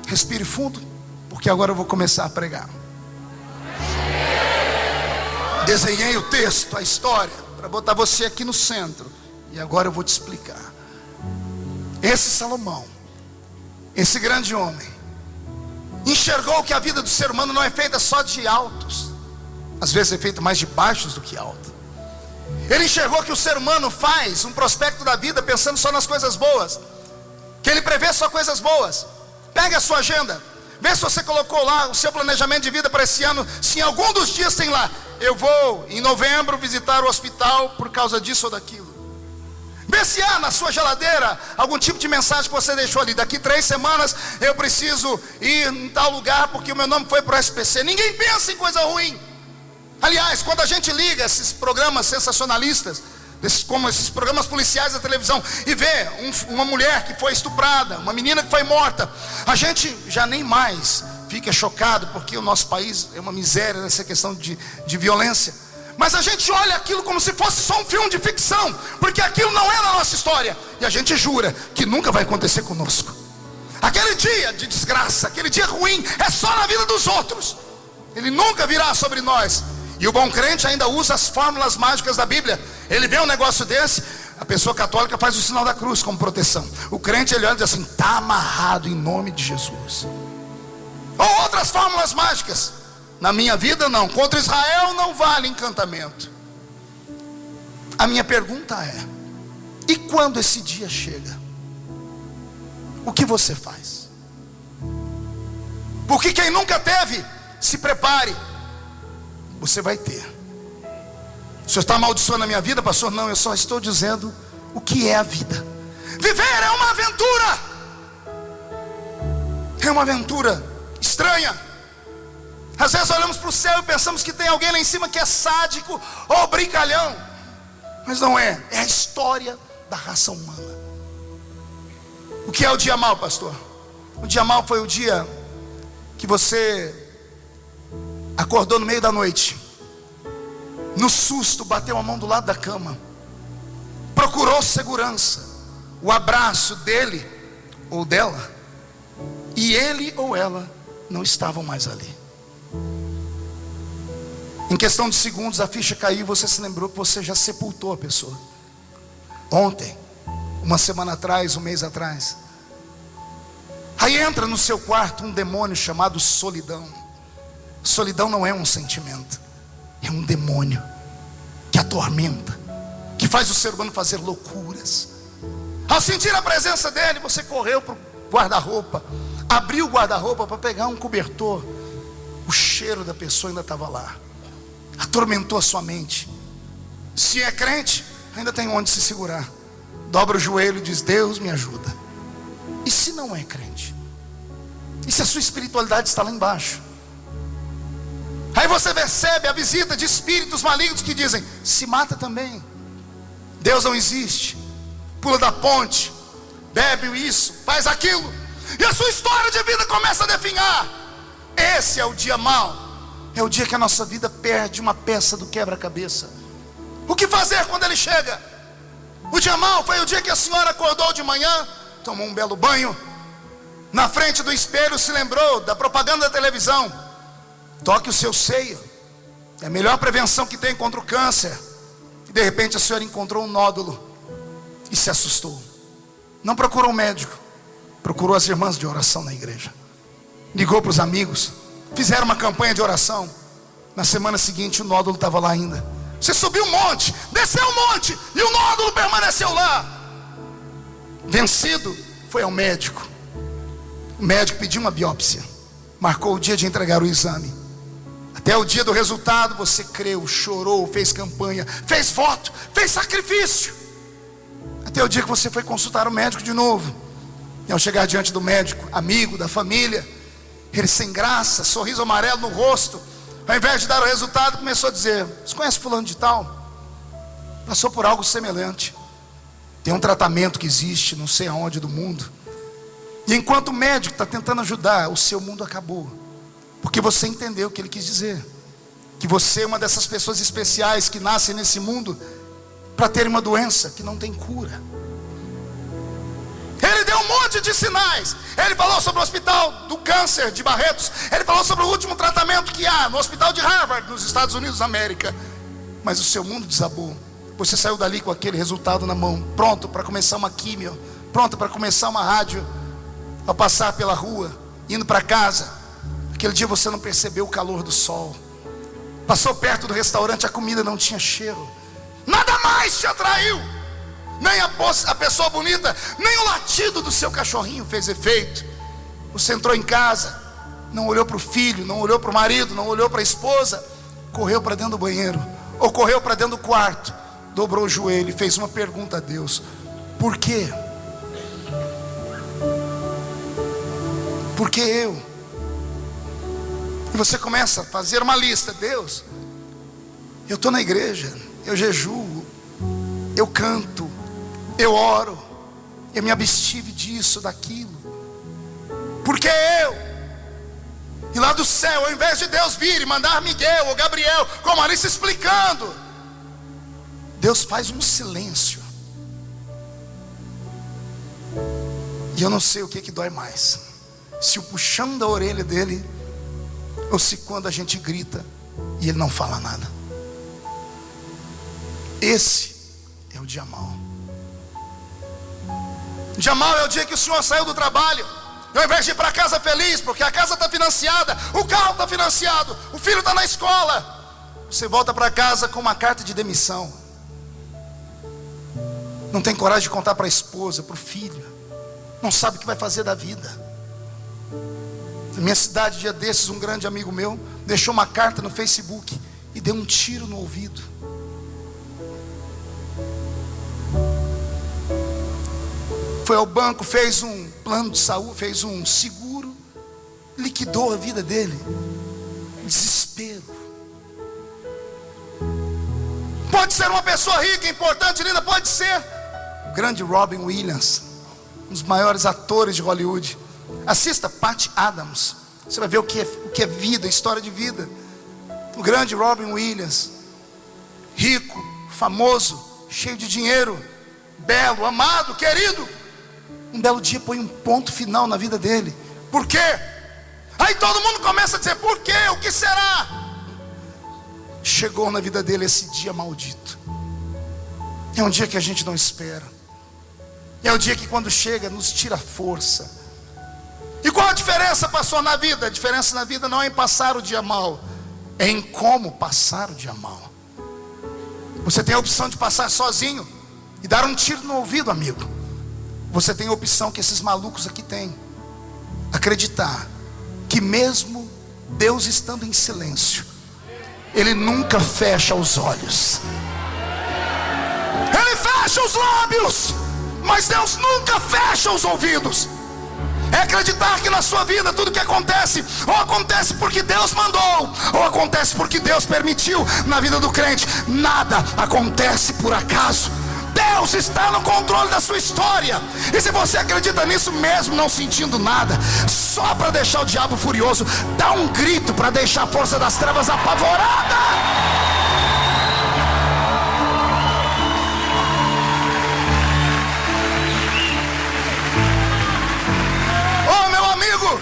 Respire fundo, porque agora eu vou começar a pregar. Desenhei o texto, a história, para botar você aqui no centro. E agora eu vou te explicar. Esse Salomão, esse grande homem, enxergou que a vida do ser humano não é feita só de altos. Às vezes é feita mais de baixos do que altos. Ele enxergou que o ser humano faz um prospecto da vida pensando só nas coisas boas, que ele prevê só coisas boas. Pegue a sua agenda, vê se você colocou lá o seu planejamento de vida para esse ano. Se em algum dos dias tem lá: eu vou em novembro visitar o hospital por causa disso ou daquilo. Vê se há na sua geladeira algum tipo de mensagem que você deixou ali: daqui 3 semanas eu preciso ir em tal lugar porque o meu nome foi para o SPC. Ninguém pensa em coisa ruim. Aliás, quando a gente liga esses programas sensacionalistas, como esses programas policiais da televisão, e vê uma mulher que foi estuprada, uma menina que foi morta, a gente já nem mais fica chocado, porque o nosso país é uma miséria nessa questão de violência. Mas a gente olha aquilo como se fosse só um filme de ficção, porque aquilo não é na nossa história, e a gente jura que nunca vai acontecer conosco. Aquele dia de desgraça, aquele dia ruim, é só na vida dos outros, ele nunca virá sobre nós. E o bom crente ainda usa as fórmulas mágicas da Bíblia. Ele vê um negócio desse, a pessoa católica faz o sinal da cruz como proteção. O crente, ele olha e diz assim: está amarrado em nome de Jesus. Ou outras fórmulas mágicas: na minha vida não, contra Israel não vale encantamento. A minha pergunta é: e quando esse dia chega, o que você faz? Porque quem nunca teve, se prepare, você vai ter. O senhor está amaldiçoando a minha vida, pastor? Não, eu só estou dizendo o que é a vida. Viver é uma aventura. É uma aventura estranha. Às vezes olhamos para o céu e pensamos que tem alguém lá em cima que é sádico ou brincalhão. Mas não é, é a história da raça humana. O que é o dia mau, pastor? O dia mau foi o dia que você acordou no meio da noite, no susto, bateu a mão do lado da cama, procurou segurança, o abraço dele ou dela, e ele ou ela não estavam mais ali. Em questão de segundos a ficha caiu e você se lembrou que você já sepultou a pessoa. Ontem, uma semana atrás, um mês atrás. Aí entra no seu quarto um demônio chamado solidão. Solidão não é um sentimento, é um demônio que atormenta, que faz o ser humano fazer loucuras. Ao sentir a presença dele, você correu para o guarda-roupa, abriu o guarda-roupa para pegar um cobertor. O cheiro da pessoa ainda estava lá, atormentou a sua mente. Se é crente, ainda tem onde se segurar. Dobra o joelho e diz: Deus me ajuda. E se não é crente? E se a sua espiritualidade está lá embaixo? Aí você recebe a visita de espíritos malignos que dizem: se mata também, Deus não existe, pula da ponte, bebe isso, faz aquilo, e a sua história de vida começa a definhar. Esse é o dia mau, é o dia que a nossa vida perde uma peça do quebra-cabeça. O que fazer quando ele chega? O dia mau foi o dia que a senhora acordou de manhã, tomou um belo banho, na frente do espelho se lembrou da propaganda da televisão: toque o seu seio, é a melhor prevenção que tem contra o câncer. E de repente a senhora encontrou um nódulo e se assustou. Não procurou um médico, procurou as irmãs de oração na igreja, ligou para os amigos, fizeram uma campanha de oração. Na semana seguinte o nódulo estava lá ainda. Você subiu um monte, desceu um monte, e o nódulo permaneceu lá. Vencido, foi ao médico. O médico pediu uma biópsia, marcou o dia de entregar o exame. Até o dia do resultado você creu, chorou, fez campanha, fez voto, fez sacrifício. Até o dia que você foi consultar o médico de novo. E ao chegar diante do médico, amigo da família, ele sem graça, sorriso amarelo no rosto, ao invés de dar o resultado, começou a dizer: você conhece fulano de tal? Passou por algo semelhante. Tem um tratamento que existe, não sei aonde do mundo. E enquanto o médico está tentando ajudar, o seu mundo acabou. Porque você entendeu o que ele quis dizer, que você é uma dessas pessoas especiais que nascem nesse mundo para ter uma doença que não tem cura. Ele deu um monte de sinais. Ele falou sobre o hospital do câncer de Barretos. Ele falou sobre o último tratamento que há no hospital de Harvard, nos Estados Unidos da América. Mas o seu mundo desabou. Você saiu dali com aquele resultado na mão, pronto para começar uma químio, pronto para começar uma rádio. Ao passar pela rua, indo para casa, aquele dia você não percebeu o calor do sol. Passou perto do restaurante, a comida não tinha cheiro, nada mais te atraiu. Nem a pessoa bonita, nem o latido do seu cachorrinho fez efeito. Você entrou em casa, não olhou para o filho, não olhou para o marido, não olhou para a esposa, correu para dentro do banheiro, ou correu para dentro do quarto, dobrou o joelho e fez uma pergunta a Deus: por quê? Por que eu? E você começa a fazer uma lista: Deus, eu estou na igreja, eu jejuo, eu canto, eu oro, eu me abstive disso, daquilo. Por que eu? E lá do céu, ao invés de Deus vir e mandar Miguel ou Gabriel com a Alice explicando, Deus faz um silêncio. E eu não sei o que dói mais, se o puxão da orelha dele, ou se quando a gente grita e ele não fala nada. Esse é o dia mau. O dia mau é o dia que o senhor saiu do trabalho, e ao invés de ir para casa feliz, porque a casa está financiada, o carro está financiado, o filho está na escola, você volta para casa com uma carta de demissão. Não tem coragem de contar para a esposa, para o filho, não sabe o que vai fazer da vida. Na minha cidade, dia desses, um grande amigo meu deixou uma carta no Facebook e deu um tiro no ouvido. Foi ao banco, fez um plano de saúde, fez um seguro, liquidou a vida dele. Desespero. Pode ser uma pessoa rica, importante, linda, pode ser. O grande Robin Williams, um dos maiores atores de Hollywood. Assista Patty Adams, você vai ver o que é vida, história de vida. O grande Robin Williams, rico, famoso, cheio de dinheiro, belo, amado, querido. Um belo dia põe um ponto final na vida dele. Por quê? Aí todo mundo começa a dizer: por quê? O que será? Chegou na vida dele esse dia maldito. É um dia que a gente não espera. É um dia que quando chega nos tira força. E qual a diferença, pastor, na vida? A diferença na vida não é em passar o dia mal, é em como passar o dia mal. Você tem a opção de passar sozinho e dar um tiro no ouvido, amigo. Você tem a opção que esses malucos aqui têm: acreditar que mesmo Deus estando em silêncio, Ele nunca fecha os olhos. Ele fecha os lábios, mas Deus nunca fecha os ouvidos. É acreditar que na sua vida tudo que acontece, ou acontece porque Deus mandou, ou acontece porque Deus permitiu. Na vida do crente, nada acontece por acaso. Deus está no controle da sua história. E se você acredita nisso, mesmo não sentindo nada, só para deixar o diabo furioso, dá um grito para deixar a força das trevas apavorada. Oh, meu amigo,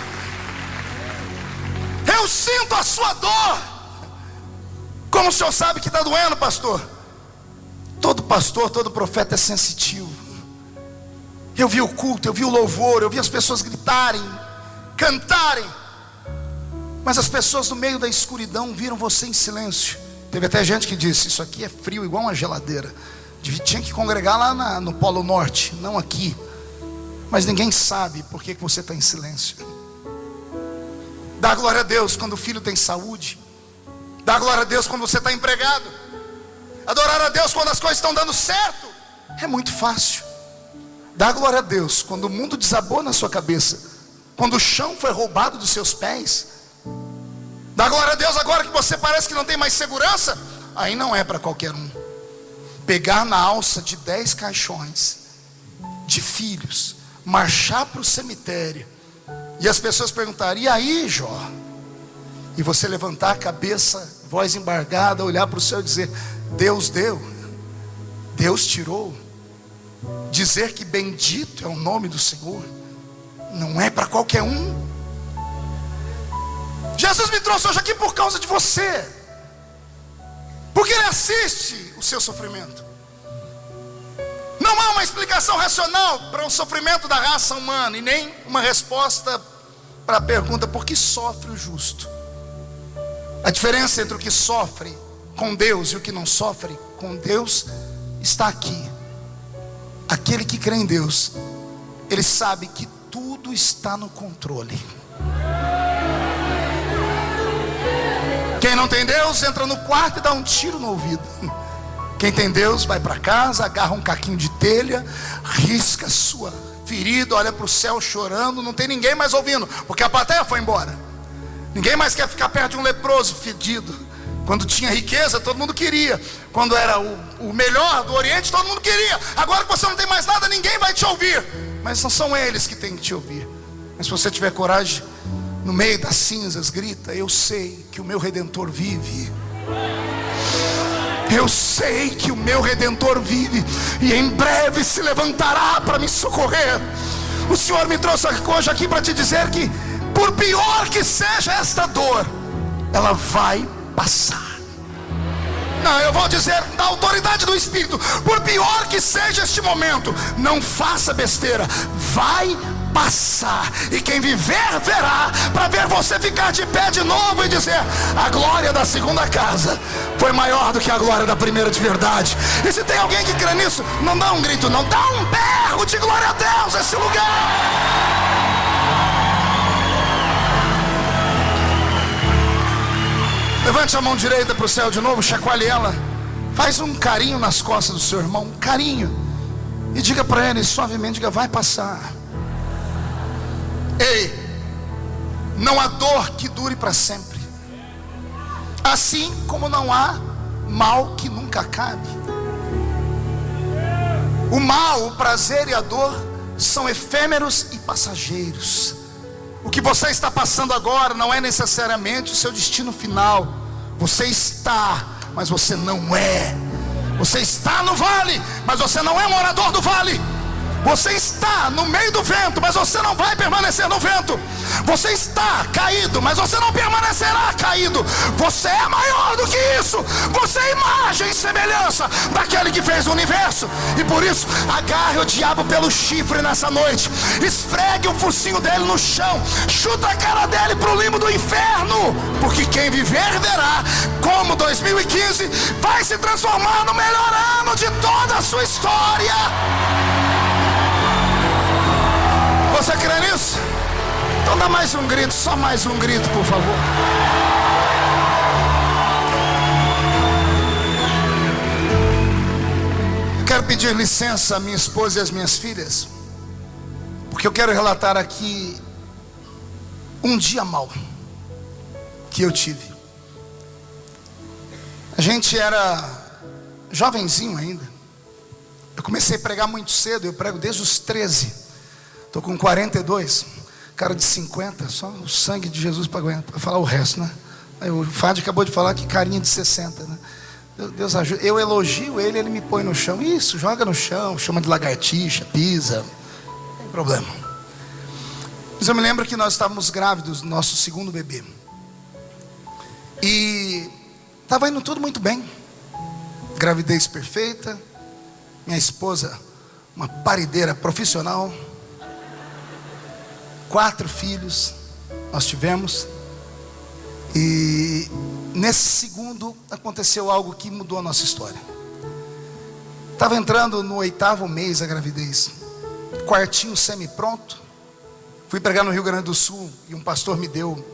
eu sinto a sua dor. Como o senhor sabe que está doendo, pastor? Todo pastor, todo profeta é sensitivo. Eu vi o culto, eu vi o louvor, eu vi as pessoas gritarem, cantarem, mas as pessoas no meio da escuridão viram você em silêncio. Teve até gente que disse: isso aqui é frio igual uma geladeira. Tinha que congregar lá no Polo Norte, não aqui. Mas ninguém sabe por que você está em silêncio. Dá glória a Deus quando o filho tem saúde. Dá glória a Deus quando você está empregado. Adorar a Deus quando as coisas estão dando certo é muito fácil. Dá glória a Deus quando o mundo desabou na sua cabeça, quando o chão foi roubado dos seus pés. Dá glória a Deus agora que você parece que não tem mais segurança. Aí não é para qualquer um. Pegar na alça de 10 caixões de filhos, marchar para o cemitério, e as pessoas perguntarem: e aí, Jó? E você levantar a cabeça, voz embargada, olhar para o céu e dizer: Deus deu, Deus tirou. Dizer que bendito é o nome do Senhor não é para qualquer um. Jesus me trouxe hoje aqui por causa de você, porque Ele assiste o seu sofrimento. Não há uma explicação racional para o sofrimento da raça humana, e nem uma resposta para a pergunta: por que sofre o justo? A diferença entre o que sofre com Deus e o que não sofre com Deus está aqui. Aquele que crê em Deus, ele sabe que tudo está no controle. Quem não tem Deus entra no quarto e dá um tiro no ouvido. Quem tem Deus vai para casa, agarra um caquinho de telha, risca a sua ferida, olha para o céu chorando. Não tem ninguém mais ouvindo, porque a plateia foi embora. Ninguém mais quer ficar perto de um leproso fedido. Quando tinha riqueza, todo mundo queria. Quando era o melhor do Oriente, todo mundo queria. Agora que você não tem mais nada, ninguém vai te ouvir. Mas não são eles que têm que te ouvir. Mas se você tiver coragem, no meio das cinzas, grita: eu sei que o meu Redentor vive. Eu sei que o meu Redentor vive, e em breve se levantará para me socorrer. O Senhor me trouxe hoje aqui para te dizer que, por pior que seja esta dor, ela vai passar. Não, eu vou dizer na autoridade do Espírito: por pior que seja este momento, não faça besteira, vai passar. E quem viver verá, para ver você ficar de pé de novo e dizer: a glória da segunda casa foi maior do que a glória da primeira de verdade. E se tem alguém que crê nisso, não dá um grito, não, dá um berro de glória a Deus nesse lugar. Levante a mão direita para o céu de novo, chacoalhe ela, faz um carinho nas costas do seu irmão, um carinho, e diga para ele suavemente, diga: vai passar. Ei, não há dor que dure para sempre, assim como não há mal que nunca acabe. O mal, o prazer e a dor são efêmeros e passageiros. O que você está passando agora não é necessariamente o seu destino final. Você está, mas você não é. Você está no vale, mas você não é morador do vale. Você está no meio do vento, mas você não vai permanecer no vento. Você está caído, mas você não permanecerá caído. Você é maior do que isso. Você é imagem e semelhança daquele que fez o universo. E por isso, agarre o diabo pelo chifre nessa noite. Esfregue o focinho dele no chão. Chuta a cara dele para o limbo do inferno. Porque quem viver verá como 2015 vai se transformar no melhor ano de toda a sua história. Você crê nisso? Então dá mais um grito, só mais um grito, por favor. Eu quero pedir licença à minha esposa e às minhas filhas, porque eu quero relatar aqui um dia mau que eu tive. A gente era jovenzinho ainda. Eu comecei a pregar muito cedo, eu prego desde os 13. Estou com 42, cara de 50, só o sangue de Jesus para falar o resto, né? Aí o Fábio acabou de falar que carinha de 60, né? Deus ajuda. Eu elogio ele, ele me põe no chão. Isso, joga no chão, chama de lagartixa, pisa, não tem problema. Mas eu me lembro que nós estávamos grávidos do nosso segundo bebê. E estava indo tudo muito bem. Gravidez perfeita. Minha esposa, uma parideira profissional. 4 filhos nós tivemos. E nesse segundo aconteceu algo que mudou a nossa história. Estava entrando no 8º mês a gravidez, quartinho semi-pronto. Fui pregar no Rio Grande do Sul e um pastor me deu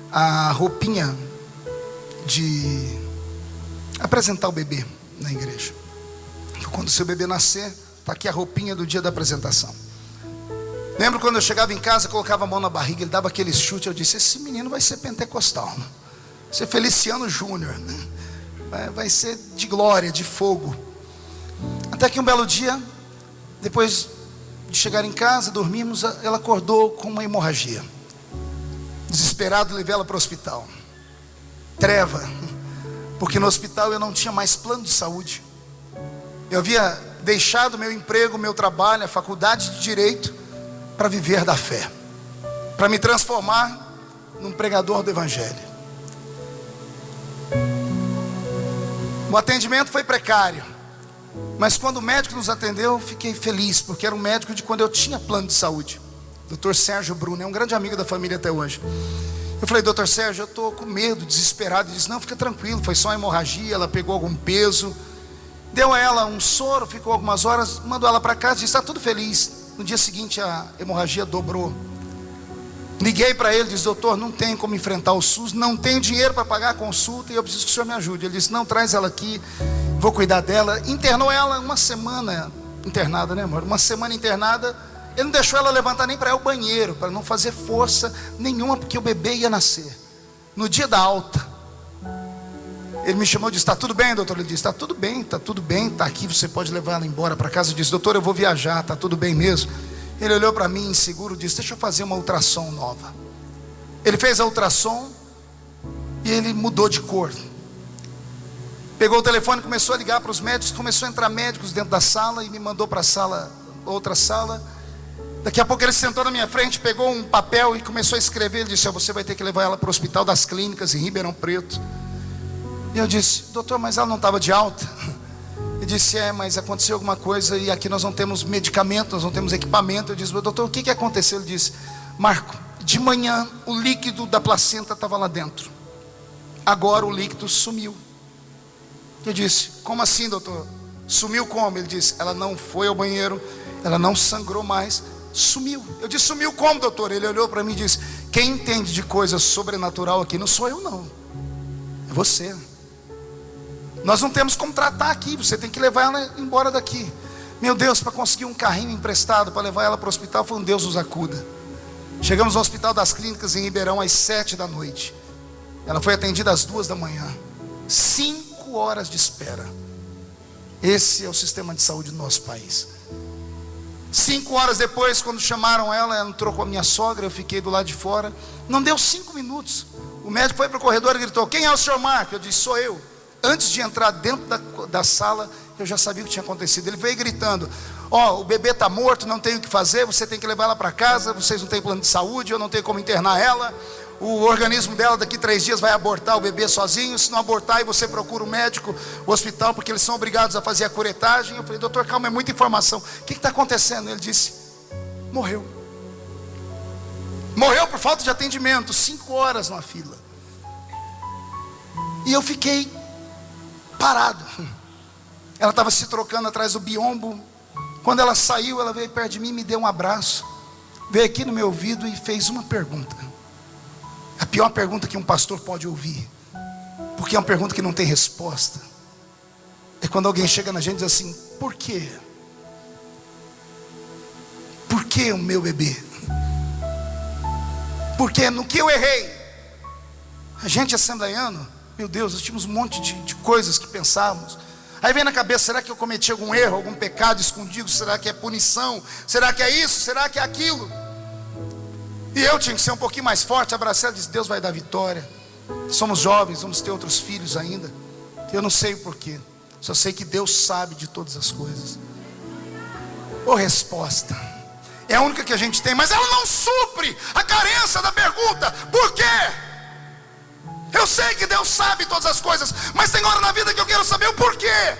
a roupinha de apresentar o bebê na igreja. Quando o seu bebê nascer, está aqui a roupinha do dia da apresentação. Lembro quando eu chegava em casa, colocava a mão na barriga, ele dava aquele chute. Eu disse: esse menino vai ser pentecostal, né? Vai ser Feliciano Júnior, né? Vai ser de glória, de fogo. Até que um belo dia, depois de chegar em casa, dormimos, ela acordou com uma hemorragia. Desesperado, levei ela para o hospital. Treva, porque no hospital eu não tinha mais plano de saúde. Eu havia deixado meu emprego, meu trabalho, a faculdade de Direito, para viver da fé, para me transformar num pregador do Evangelho. O atendimento foi precário, mas quando o médico nos atendeu, fiquei feliz, porque era um médico de quando eu tinha plano de saúde. Dr. Sérgio Bruno, é um grande amigo da família até hoje. Eu falei: Dr. Sérgio, eu estou com medo, desesperado. Ele disse: não, fica tranquilo, foi só uma hemorragia, ela pegou algum peso. Deu a ela um soro, ficou algumas horas, mandou ela para casa e disse: está tudo feliz. No dia seguinte a hemorragia dobrou. Liguei para ele, disse: doutor, não tem como enfrentar o SUS, não tenho dinheiro para pagar a consulta e eu preciso que o senhor me ajude. Ele disse: não, traz ela aqui, vou cuidar dela. Internou ela uma semana internada, né, amor? Uma semana internada. Ele não deixou ela levantar nem para ir ao banheiro, para não fazer força nenhuma, porque o bebê ia nascer. No dia da alta, ele me chamou e disse: está tudo bem, doutor? Ele disse: está tudo bem, está aqui, você pode levar ela embora para casa. Eu disse: doutor, eu vou viajar, está tudo bem mesmo? Ele olhou para mim inseguro e disse: deixa eu fazer uma ultrassom nova. Ele fez a ultrassom e ele mudou de cor. Pegou o telefone, começou a ligar para os médicos, começou a entrar médicos dentro da sala e me mandou para a sala, outra sala. Daqui a pouco ele sentou na minha frente, pegou um papel e começou a escrever. Ele disse: você vai ter que levar ela para o Hospital das Clínicas em Ribeirão Preto. E eu disse: doutor, mas ela não estava de alta? Ele disse: mas aconteceu alguma coisa e aqui nós não temos medicamento, nós não temos equipamento. Eu disse: doutor, o que aconteceu? Ele disse: Marco, de manhã o líquido da placenta estava lá dentro, agora o líquido sumiu. Eu disse: como assim, doutor? Sumiu como? Ele disse: ela não foi ao banheiro, ela não sangrou mais, sumiu. Eu disse: sumiu como, doutor? Ele olhou para mim e disse: quem entende de coisa sobrenatural aqui não sou eu, não, é você. Nós não temos como tratar aqui, você tem que levar ela embora daqui. Meu Deus, para conseguir um carrinho emprestado para levar ela para o hospital, foi um Deus nos acuda. Chegamos no Hospital das Clínicas em Ribeirão às 7 da noite. Ela foi atendida às 2 da manhã. 5 horas de espera. Esse é o sistema de saúde do nosso país. 5 horas depois, quando chamaram ela entrou com a minha sogra, eu fiquei do lado de fora. Não deu 5 minutos. O médico foi para o corredor e gritou: quem é o senhor Marco? Eu disse: sou eu. Antes de entrar dentro da sala, eu já sabia o que tinha acontecido. Ele veio gritando: ó, o bebê está morto, não tem o que fazer, você tem que levar ela para casa, vocês não têm plano de saúde, eu não tenho como internar ela, o organismo dela daqui 3 dias vai abortar o bebê sozinho, se não abortar aí você procura o médico, o hospital, porque eles são obrigados a fazer a curetagem. Eu falei, doutor, calma, é muita informação, o que está acontecendo? Ele disse, morreu por falta de atendimento, 5 horas numa fila. E eu fiquei parado. Ela estava se trocando atrás do biombo. Quando ela saiu, ela veio perto de mim, me deu um abraço, veio aqui no meu ouvido e fez uma pergunta. A pior pergunta que um pastor pode ouvir, porque é uma pergunta que não tem resposta. É quando alguém chega na gente e diz assim, por quê? Por que o meu bebê? Por que? No que eu errei? A gente assembleiano, meu Deus, nós tínhamos um monte de coisas que pensávamos. Aí vem na cabeça, será que eu cometi algum erro, algum pecado escondido? Será que é punição? Será que é isso? Será que é aquilo? E eu tinha que ser um pouquinho mais forte, abraçar e dizer, Deus vai dar vitória. Somos jovens, vamos ter outros filhos ainda. Eu não sei o porquê, só sei que Deus sabe de todas as coisas. Ô resposta, é a única que a gente tem, mas ela não supre a carência da pergunta, por quê? Eu sei que Deus sabe todas as coisas, mas tem hora na vida que eu quero saber o porquê.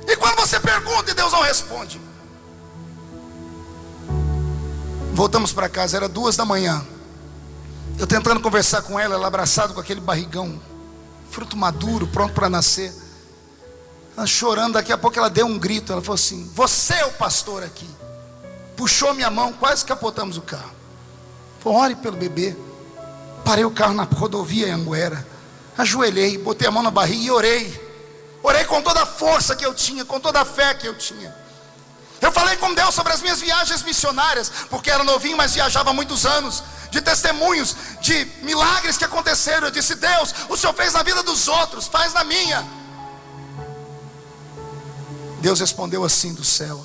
E quando você pergunta e Deus não responde. Voltamos para casa, era 2 da manhã. Eu tentando conversar com ela, ela abraçada com aquele barrigão, fruto maduro, pronto para nascer. Ela chorando, daqui a pouco ela deu um grito. Ela falou assim, você é o pastor aqui. Puxou minha mão, quase capotamos o carro. Falou, ore pelo bebê. Parei o carro na rodovia em Anguera, ajoelhei, botei a mão na barriga e orei. Orei com toda a força que eu tinha, com toda a fé que eu tinha. Eu falei com Deus sobre as minhas viagens missionárias, porque era novinho, mas viajava há muitos anos, de testemunhos, de milagres que aconteceram. Eu disse, Deus, o Senhor fez na vida dos outros, faz na minha. Deus respondeu assim do céu.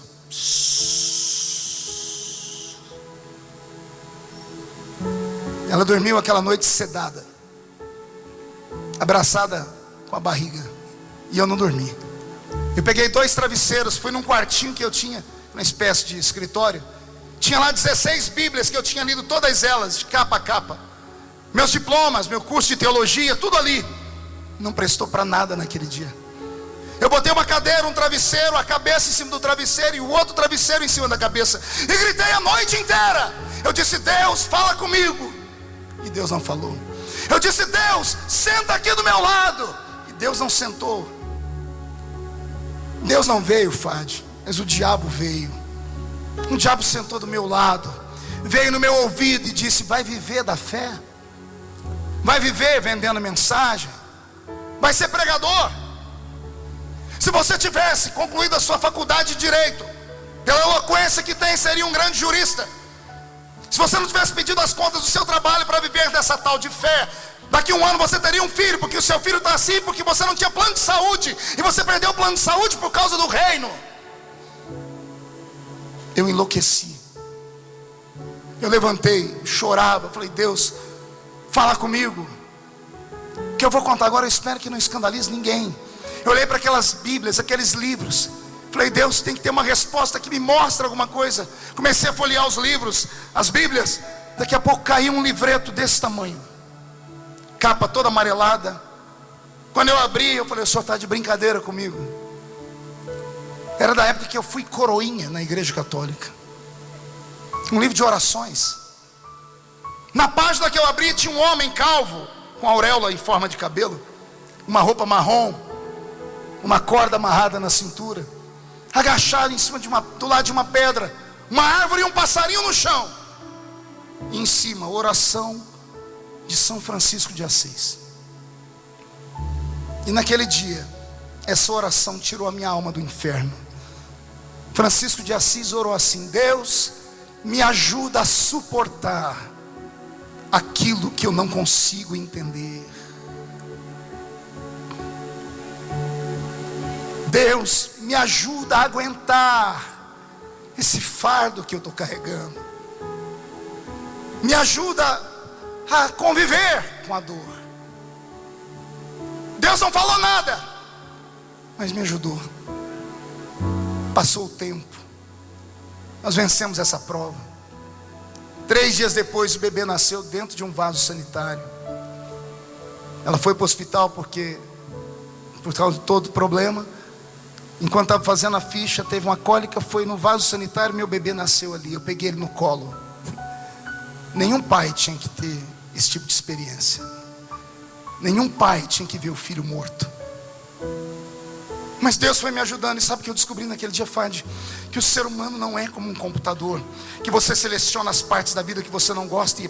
Ela dormiu aquela noite sedada, abraçada com a barriga, e eu não dormi. Eu peguei 2 travesseiros, fui num quartinho que eu tinha, uma espécie de escritório. Tinha lá 16 bíblias que eu tinha lido todas elas, de capa a capa. Meus diplomas, meu curso de teologia, tudo ali. Não prestou para nada naquele dia. Eu botei uma cadeira, um travesseiro, a cabeça em cima do travesseiro e o outro travesseiro em cima da cabeça. E gritei a noite inteira. Eu disse, Deus, fala comigo. E Deus não falou. Eu disse, Deus, senta aqui do meu lado. E Deus não sentou. Deus não veio, Fade, mas o diabo veio. O diabo sentou do meu lado, veio no meu ouvido e disse, vai viver da fé? Vai viver vendendo mensagem? Vai ser pregador? Se você tivesse concluído a sua faculdade de Direito, pela eloquência que tem, seria um grande jurista. Se você não tivesse pedido as contas do seu trabalho para viver dessa tal de fé, daqui a 1 ano você teria um filho, porque o seu filho está assim, porque você não tinha plano de saúde, e você perdeu o plano de saúde por causa do reino. Eu enlouqueci. Eu levantei, chorava, falei, Deus, fala comigo. O que eu vou contar agora, eu espero que não escandalize ninguém. Eu olhei para aquelas bíblias, aqueles livros, falei, Deus, tem que ter uma resposta que me mostre alguma coisa. Comecei a folhear os livros, as bíblias. Daqui a pouco caiu um livreto desse tamanho, capa toda amarelada. Quando eu abri, eu falei, o senhor está de brincadeira comigo. Era da época que eu fui coroinha na igreja católica. Um livro de orações. Na página que eu abri tinha um homem calvo, com auréola em forma de cabelo, uma roupa marrom, uma corda amarrada na cintura, agachado em cima do lado de uma pedra, uma árvore e um passarinho no chão. E em cima, oração de São Francisco de Assis. E naquele dia, essa oração tirou a minha alma do inferno. Francisco de Assis orou assim: Deus, me ajuda a suportar aquilo que eu não consigo entender. Deus, me ajuda a aguentar esse fardo que eu estou carregando. Me ajuda a conviver com a dor. Deus não falou nada, mas me ajudou. Passou o tempo, Nós vencemos essa prova. 3 dias depois, o bebê nasceu dentro de um vaso sanitário. Ela foi para o hospital por causa de todo o problema. Enquanto estava fazendo a ficha, teve uma cólica, foi no vaso sanitário, meu bebê nasceu ali. Eu peguei ele no colo. Nenhum pai tinha que ter esse tipo de experiência. Nenhum pai tinha que ver o filho morto. Mas Deus foi me ajudando. E sabe o que eu descobri naquele dia, Fad? Que o ser humano não é como um computador, que você seleciona as partes da vida que você não gosta e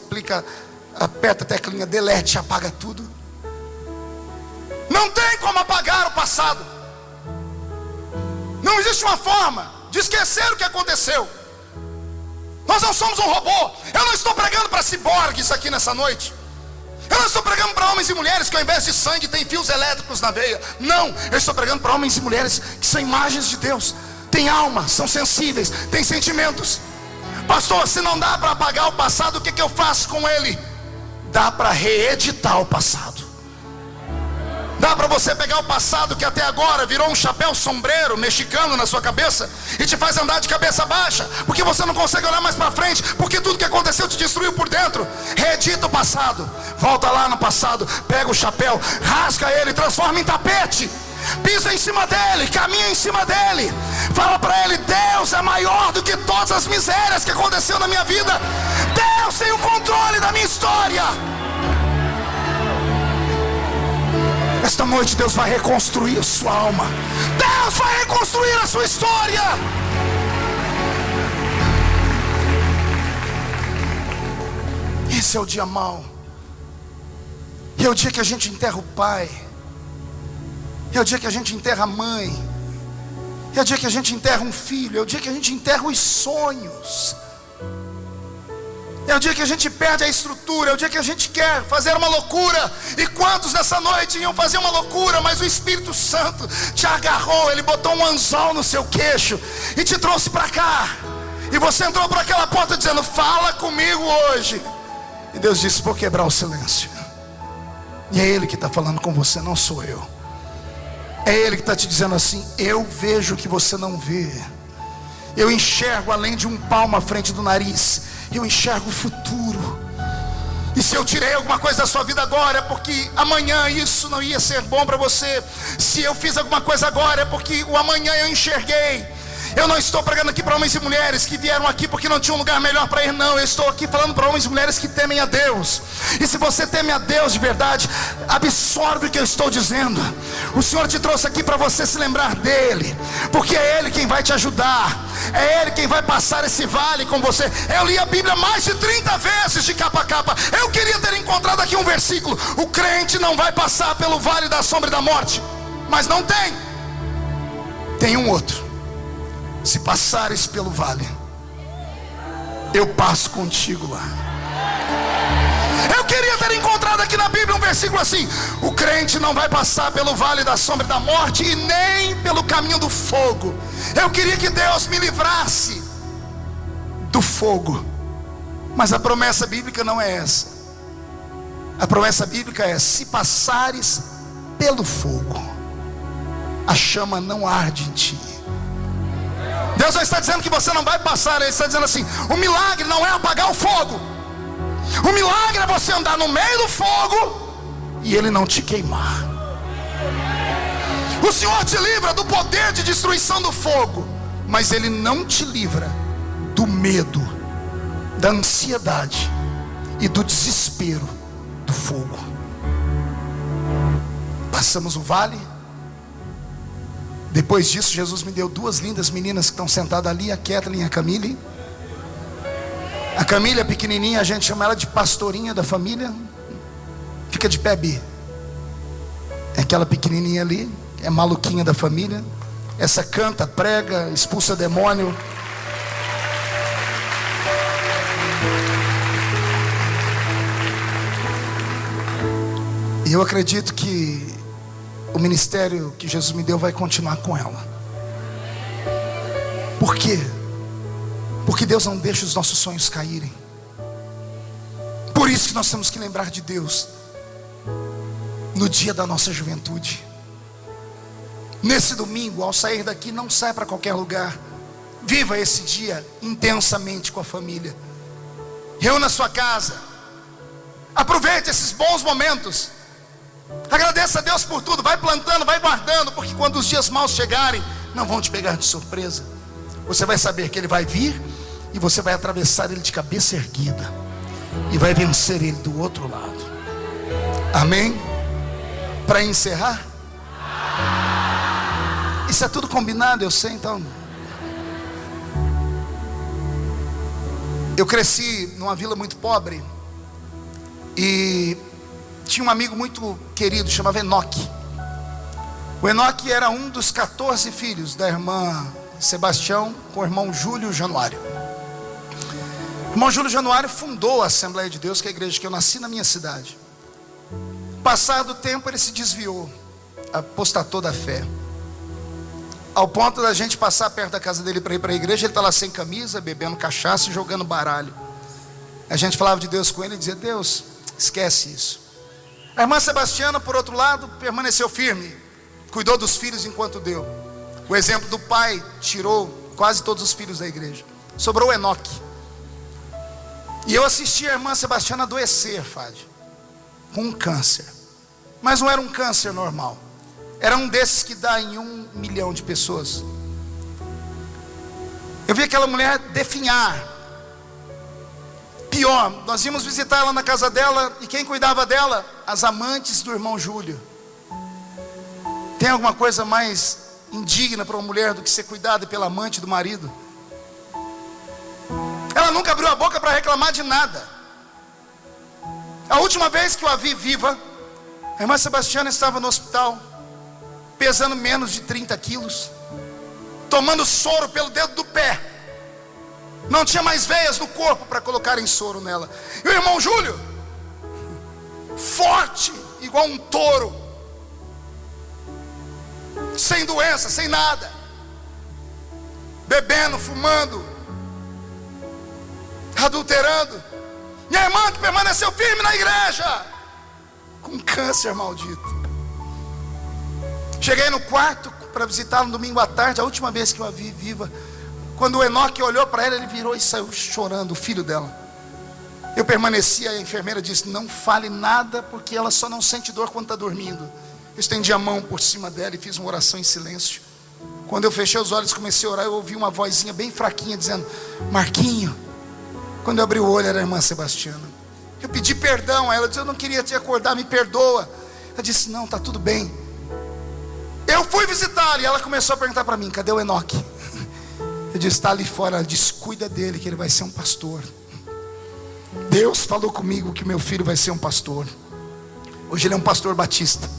aperta a teclinha delete e apaga tudo. Não tem como apagar o passado. Não existe uma forma de esquecer o que aconteceu. Nós não somos um robô. Eu não estou pregando para ciborgues aqui nessa noite. Eu não estou pregando para homens e mulheres que ao invés de sangue tem fios elétricos na veia. Não, eu estou pregando para homens e mulheres que são imagens de Deus. Tem alma, são sensíveis, têm sentimentos. Pastor, se não dá para apagar o passado, o que eu faço com ele? Dá para reeditar o passado. Dá para você pegar o passado que até agora virou um chapéu sombreiro mexicano na sua cabeça e te faz andar de cabeça baixa, porque você não consegue olhar mais para frente, porque tudo que aconteceu te destruiu por dentro. Reedita o passado, volta lá no passado, pega o chapéu, rasga ele, transforma em tapete, pisa em cima dele, caminha em cima dele, fala para ele: Deus é maior do que todas as misérias que aconteceu na minha vida. Deus tem o controle da minha história. Esta noite Deus vai reconstruir a sua alma. Deus vai reconstruir a sua história. Esse é o dia mau. E é o dia que a gente enterra o pai. É o dia que a gente enterra a mãe. É o dia que a gente enterra um filho. É o dia que a gente enterra os sonhos. É o dia que a gente perde a estrutura. É o dia que a gente quer fazer uma loucura. E quantos nessa noite iam fazer uma loucura, mas o Espírito Santo te agarrou, ele botou um anzol no seu queixo e te trouxe para cá. E você entrou por aquela porta dizendo: fala comigo hoje. E Deus disse: vou quebrar o silêncio. E é Ele que está falando com você, não sou eu. É Ele que está te dizendo assim: eu vejo o que você não vê. Eu enxergo além de um palmo à frente do nariz. Eu enxergo o futuro. E se eu tirei alguma coisa da sua vida agora, é porque amanhã isso não ia ser bom para você. Se eu fiz alguma coisa agora, é porque o amanhã eu enxerguei. Eu não estou pregando aqui para homens e mulheres que vieram aqui porque não tinha um lugar melhor para ir, não. Eu estou aqui falando para homens e mulheres que temem a Deus. E se você teme a Deus de verdade, absorve o que eu estou dizendo. O Senhor te trouxe aqui para você se lembrar dEle, porque é Ele quem vai te ajudar. É Ele quem vai passar esse vale com você. Eu li a Bíblia mais de 30 vezes de capa a capa. Eu queria ter encontrado aqui um versículo: o crente não vai passar pelo vale da sombra e da morte. Mas não tem. Tem um outro: se passares pelo vale, eu passo contigo lá. Eu queria ter encontrado aqui na Bíblia um versículo assim: o crente não vai passar pelo vale da sombra da morte e nem pelo caminho do fogo. Eu queria que Deus me livrasse do fogo. Mas a promessa bíblica não é essa. A promessa bíblica é: se passares pelo fogo, a chama não arde em ti. Deus não está dizendo que você não vai passar. Ele está dizendo assim: o milagre não é apagar o fogo. O milagre é você andar no meio do fogo e ele não te queimar. O Senhor te livra do poder de destruição do fogo, mas Ele não te livra do medo, da ansiedade e do desespero do fogo. Passamos o vale. Depois disso, Jesus me deu 2 lindas meninas que estão sentadas ali, a Kathleen e a Camille. A Camille é pequenininha, a gente chama ela de pastorinha da família. Fica de pé, Bi. É aquela pequenininha ali, é maluquinha da família. Essa canta, prega, expulsa demônio. E eu acredito que o ministério que Jesus me deu vai continuar com ela. Por quê? Porque Deus não deixa os nossos sonhos caírem. Por isso que nós temos que lembrar de Deus no dia da nossa juventude. Nesse domingo, ao sair daqui, não saia para qualquer lugar. Viva esse dia intensamente com a família. Reúna a sua casa. Aproveite esses bons momentos. Agradeça a Deus por tudo. Vai plantando, vai guardando, porque quando os dias maus chegarem, não vão te pegar de surpresa. Você vai saber que Ele vai vir e você vai atravessar Ele de cabeça erguida e vai vencer Ele do outro lado. Amém? Para encerrar, isso é tudo combinado, eu sei. Então, eu cresci numa vila muito pobre e tinha um amigo muito querido, chamava Enoque. O Enoque era um dos 14 filhos da irmã Sebastião com o irmão Júlio Januário. O irmão Júlio Januário fundou a Assembleia de Deus, que é a igreja que eu nasci na minha cidade. Passado o tempo, ele se desviou, apostatou da fé, ao ponto da gente passar perto da casa dele para ir para a igreja. Ele está lá sem camisa, bebendo cachaça e jogando baralho. A gente falava de Deus com ele e dizia: Deus, esquece isso. A irmã Sebastiana, por outro lado, permaneceu firme, cuidou dos filhos enquanto deu. O exemplo do pai tirou quase todos os filhos da igreja. Sobrou o Enoque. E eu assisti a irmã Sebastiana adoecer, Fábio, com um câncer. Mas não era um câncer normal. Era um desses que dá em 1 milhão de pessoas. Eu vi aquela mulher definhar. Pior, nós íamos visitar ela na casa dela, e quem cuidava dela? As amantes do irmão Júlio. Tem alguma coisa mais indigna para uma mulher do que ser cuidada pela amante do marido? Ela nunca abriu a boca para reclamar de nada. A última vez que eu a vi viva, a irmã Sebastiana estava no hospital, pesando menos de 30 quilos, tomando soro pelo dedo do pé. Não tinha mais veias no corpo para colocarem soro nela. E o irmão Júlio, forte, igual um touro, sem doença, sem nada, bebendo, fumando, adulterando. E a irmã que permaneceu firme na igreja, com câncer maldito. Cheguei no quarto para visitá-la no domingo à tarde, a última vez que eu a vi viva. Quando o Enoque olhou para ela, ele virou e saiu chorando, o filho dela. Eu permaneci, a enfermeira disse: não fale nada, porque ela só não sente dor quando está dormindo. Eu estendi a mão por cima dela e fiz uma oração em silêncio. Quando eu fechei os olhos e comecei a orar, eu ouvi uma vozinha bem fraquinha dizendo: Marquinho. Quando eu abri o olho, era a irmã Sebastiana. Eu pedi perdão a ela, eu disse: eu não queria te acordar, me perdoa. Ela disse: não, está tudo bem. Eu fui visitá-la e ela começou a perguntar para mim: cadê o Enoque? Eu disse: está ali fora. Ela disse: cuida dele, que ele vai ser um pastor. Deus falou comigo que meu filho vai ser um pastor. Hoje ele é um pastor batista.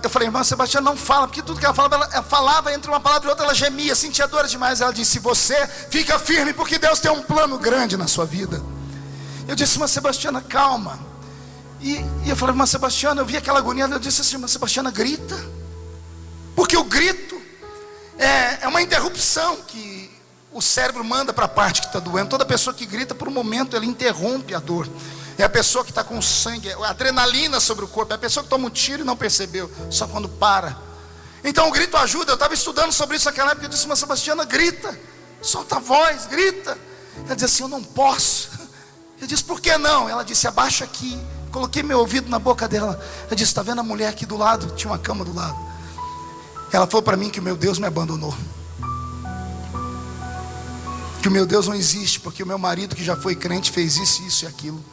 Eu falei: irmã Sebastiana, não fala, porque tudo que ela falava entre uma palavra e outra, ela gemia, sentia dor demais. Ela disse: você fica firme, porque Deus tem um plano grande na sua vida. Eu disse: irmã Sebastiana, calma. E eu falei: irmã Sebastiana, eu vi aquela agonia. Eu disse assim: irmã Sebastiana, grita, porque o grito é uma interrupção que o cérebro manda para a parte que está doendo. Toda pessoa que grita, por um momento, ela interrompe a dor. É a pessoa que está com sangue, a adrenalina sobre o corpo. É a pessoa que toma um tiro e não percebeu, só quando para. Então o grito ajuda. Eu estava estudando sobre isso naquela época. Eu disse: mas Sebastiana, grita, solta a voz, grita. Ela disse assim: eu não posso. Eu disse: por que não? Ela disse: abaixa aqui. Coloquei meu ouvido na boca dela. Eu disse: está vendo a mulher aqui do lado? Tinha uma cama do lado. Ela falou para mim que o meu Deus me abandonou, que o meu Deus não existe, porque o meu marido, que já foi crente, fez isso, isso e aquilo.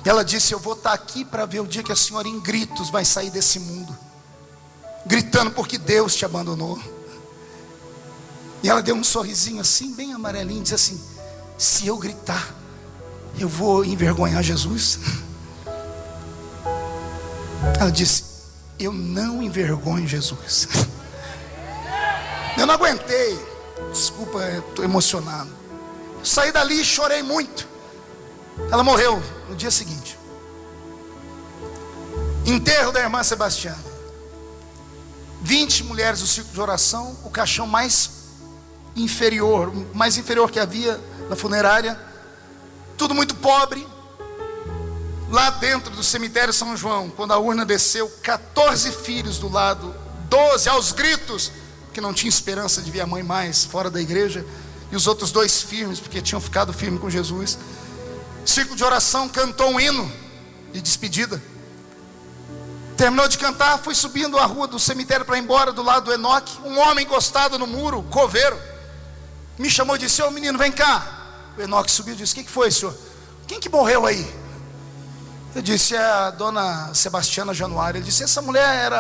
Ela disse: eu vou estar aqui para ver o dia que a senhora em gritos vai sair desse mundo, gritando porque Deus te abandonou. E ela deu um sorrisinho assim, bem amarelinho, e disse assim: se eu gritar, eu vou envergonhar Jesus? Ela disse: eu não envergonho Jesus. Eu não aguentei, desculpa, estou emocionado. Saí dali e chorei muito. Ela morreu no dia seguinte. Enterro da irmã Sebastiana. 20 mulheres do círculo de oração. O caixão mais inferior que havia na funerária. Tudo muito pobre. Lá dentro do cemitério São João, quando a urna desceu, 14 filhos do lado, 12 aos gritos, porque que não tinha esperança de ver a mãe mais fora da igreja, e os outros dois firmes, porque tinham ficado firmes com Jesus. Círculo de oração, cantou um hino de despedida. Terminou de cantar, fui subindo a rua do cemitério para ir embora, do lado do Enoque. Um homem encostado no muro, coveiro, me chamou e disse: ô menino, vem cá. O Enoque subiu e disse: o que foi, senhor? Quem que morreu aí? Eu disse: é a dona Sebastiana Januário. Ele disse: essa mulher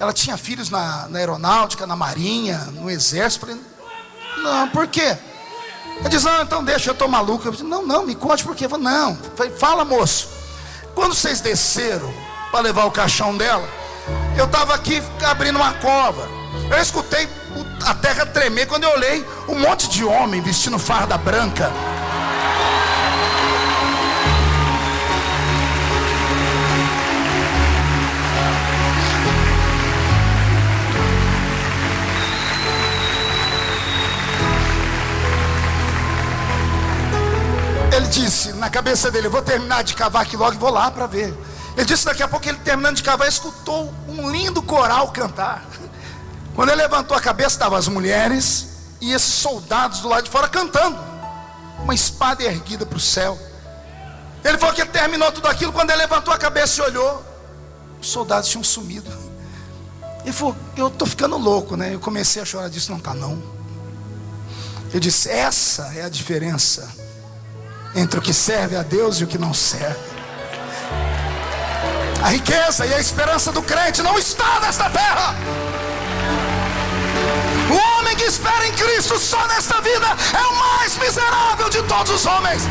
ela tinha filhos na aeronáutica, na marinha, no exército. Eu falei: não, por quê? Ele disse: não, então deixa, eu tô maluco. Eu disse: não, me conte por quê. Eu falei: não, fala, moço. Quando vocês desceram para levar o caixão dela, eu estava aqui abrindo uma cova. Eu escutei a terra tremer. Quando eu olhei, um monte de homem vestindo farda branca. Ele disse na cabeça dele: eu vou terminar de cavar aqui logo e vou lá para ver. Ele disse: daqui a pouco ele, terminando de cavar, escutou um lindo coral cantar. Quando ele levantou a cabeça, estavam as mulheres e esses soldados do lado de fora cantando, uma espada erguida para o céu. Ele falou que ele terminou tudo aquilo. Quando ele levantou a cabeça e olhou, os soldados tinham sumido. Ele falou: eu estou ficando louco, né? Eu comecei a chorar. Disse: não está não. Eu disse: essa é a diferença entre o que serve a Deus e o que não serve. A riqueza e a esperança do crente não está nesta terra. O homem que espera em Cristo só nesta vida é o mais miserável de todos os homens.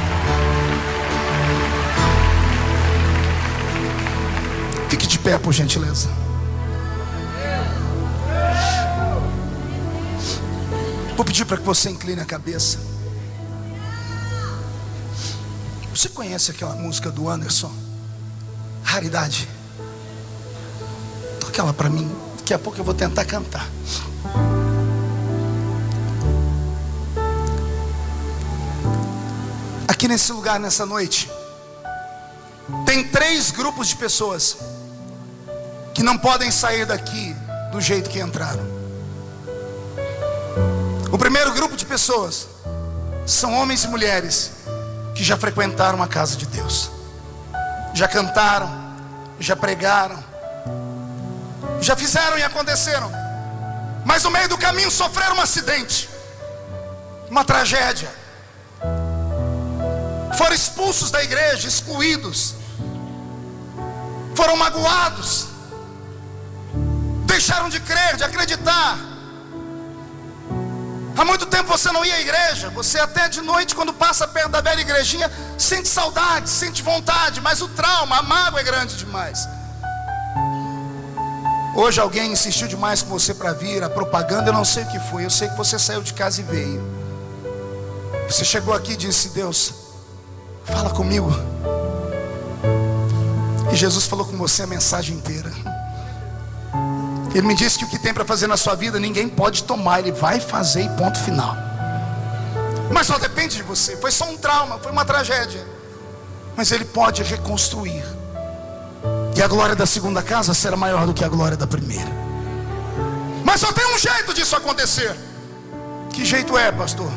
Fique de pé, por gentileza. Vou pedir para que você incline a cabeça. Você conhece aquela música do Anderson? Raridade. Toca ela para mim. Daqui a pouco eu vou tentar cantar. Aqui nesse lugar, nessa noite, tem 3 grupos de pessoas que não podem sair daqui do jeito que entraram. O primeiro grupo de pessoas são homens e mulheres que já frequentaram a casa de Deus, já cantaram, já pregaram, já fizeram e aconteceram, mas no meio do caminho sofreram um acidente, uma tragédia, foram expulsos da igreja, excluídos, foram magoados, deixaram de crer, de acreditar. Há muito tempo você não ia à igreja. Você até de noite, quando passa perto da velha igrejinha, sente saudade, sente vontade, mas o trauma, a mágoa é grande demais. Hoje alguém insistiu demais com você para vir. A propaganda, eu não sei o que foi. Eu sei que você saiu de casa e veio. Você chegou aqui e disse: Deus, fala comigo. E Jesus falou com você a mensagem inteira. Ele me disse que o que tem para fazer na sua vida ninguém pode tomar, Ele vai fazer e ponto final. Mas só depende de você. Foi só um trauma, foi uma tragédia, mas Ele pode reconstruir. E a glória da segunda casa será maior do que a glória da primeira. Mas só tem um jeito disso acontecer. Que jeito é, pastor?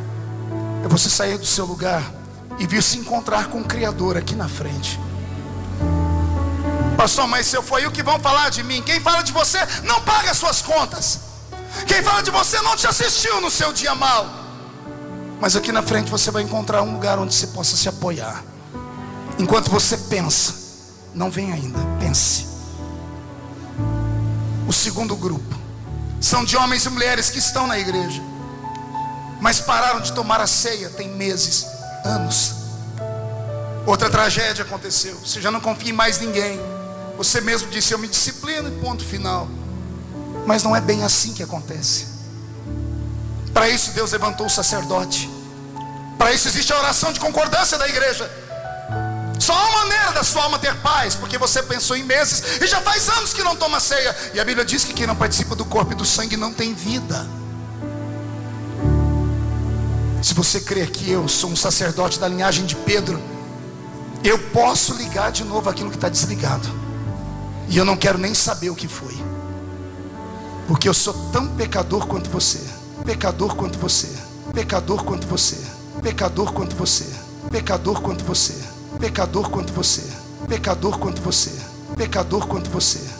É você sair do seu lugar e vir se encontrar com o Criador aqui na frente. Pastor, mas se eu for aí, o que vão falar de mim? Quem fala de você não paga as suas contas. Quem fala de você não te assistiu no seu dia mal. Mas aqui na frente você vai encontrar um lugar onde você possa se apoiar. Enquanto você pensa, não vem ainda, pense. O segundo grupo são de homens e mulheres que estão na igreja, mas pararam de tomar a ceia tem meses, anos. Outra tragédia aconteceu. Você já não confia em mais ninguém. Você mesmo disse: eu me disciplino e ponto final. Mas não é bem assim que acontece. Para isso Deus levantou o sacerdote. Para isso existe a oração de concordância da igreja. Só há uma maneira da sua alma ter paz, porque você pensou em meses e já faz anos que não toma ceia. E a Bíblia diz que quem não participa do corpo e do sangue não tem vida. Se você crê que eu sou um sacerdote da linhagem de Pedro, eu posso ligar de novo aquilo que está desligado. E eu não quero nem saber o que foi. porque eu sou tão pecador quanto você, pecador quanto você, pecador quanto você, pecador quanto você, pecador quanto você, pecador quanto você, pecador quanto você, pecador quanto você.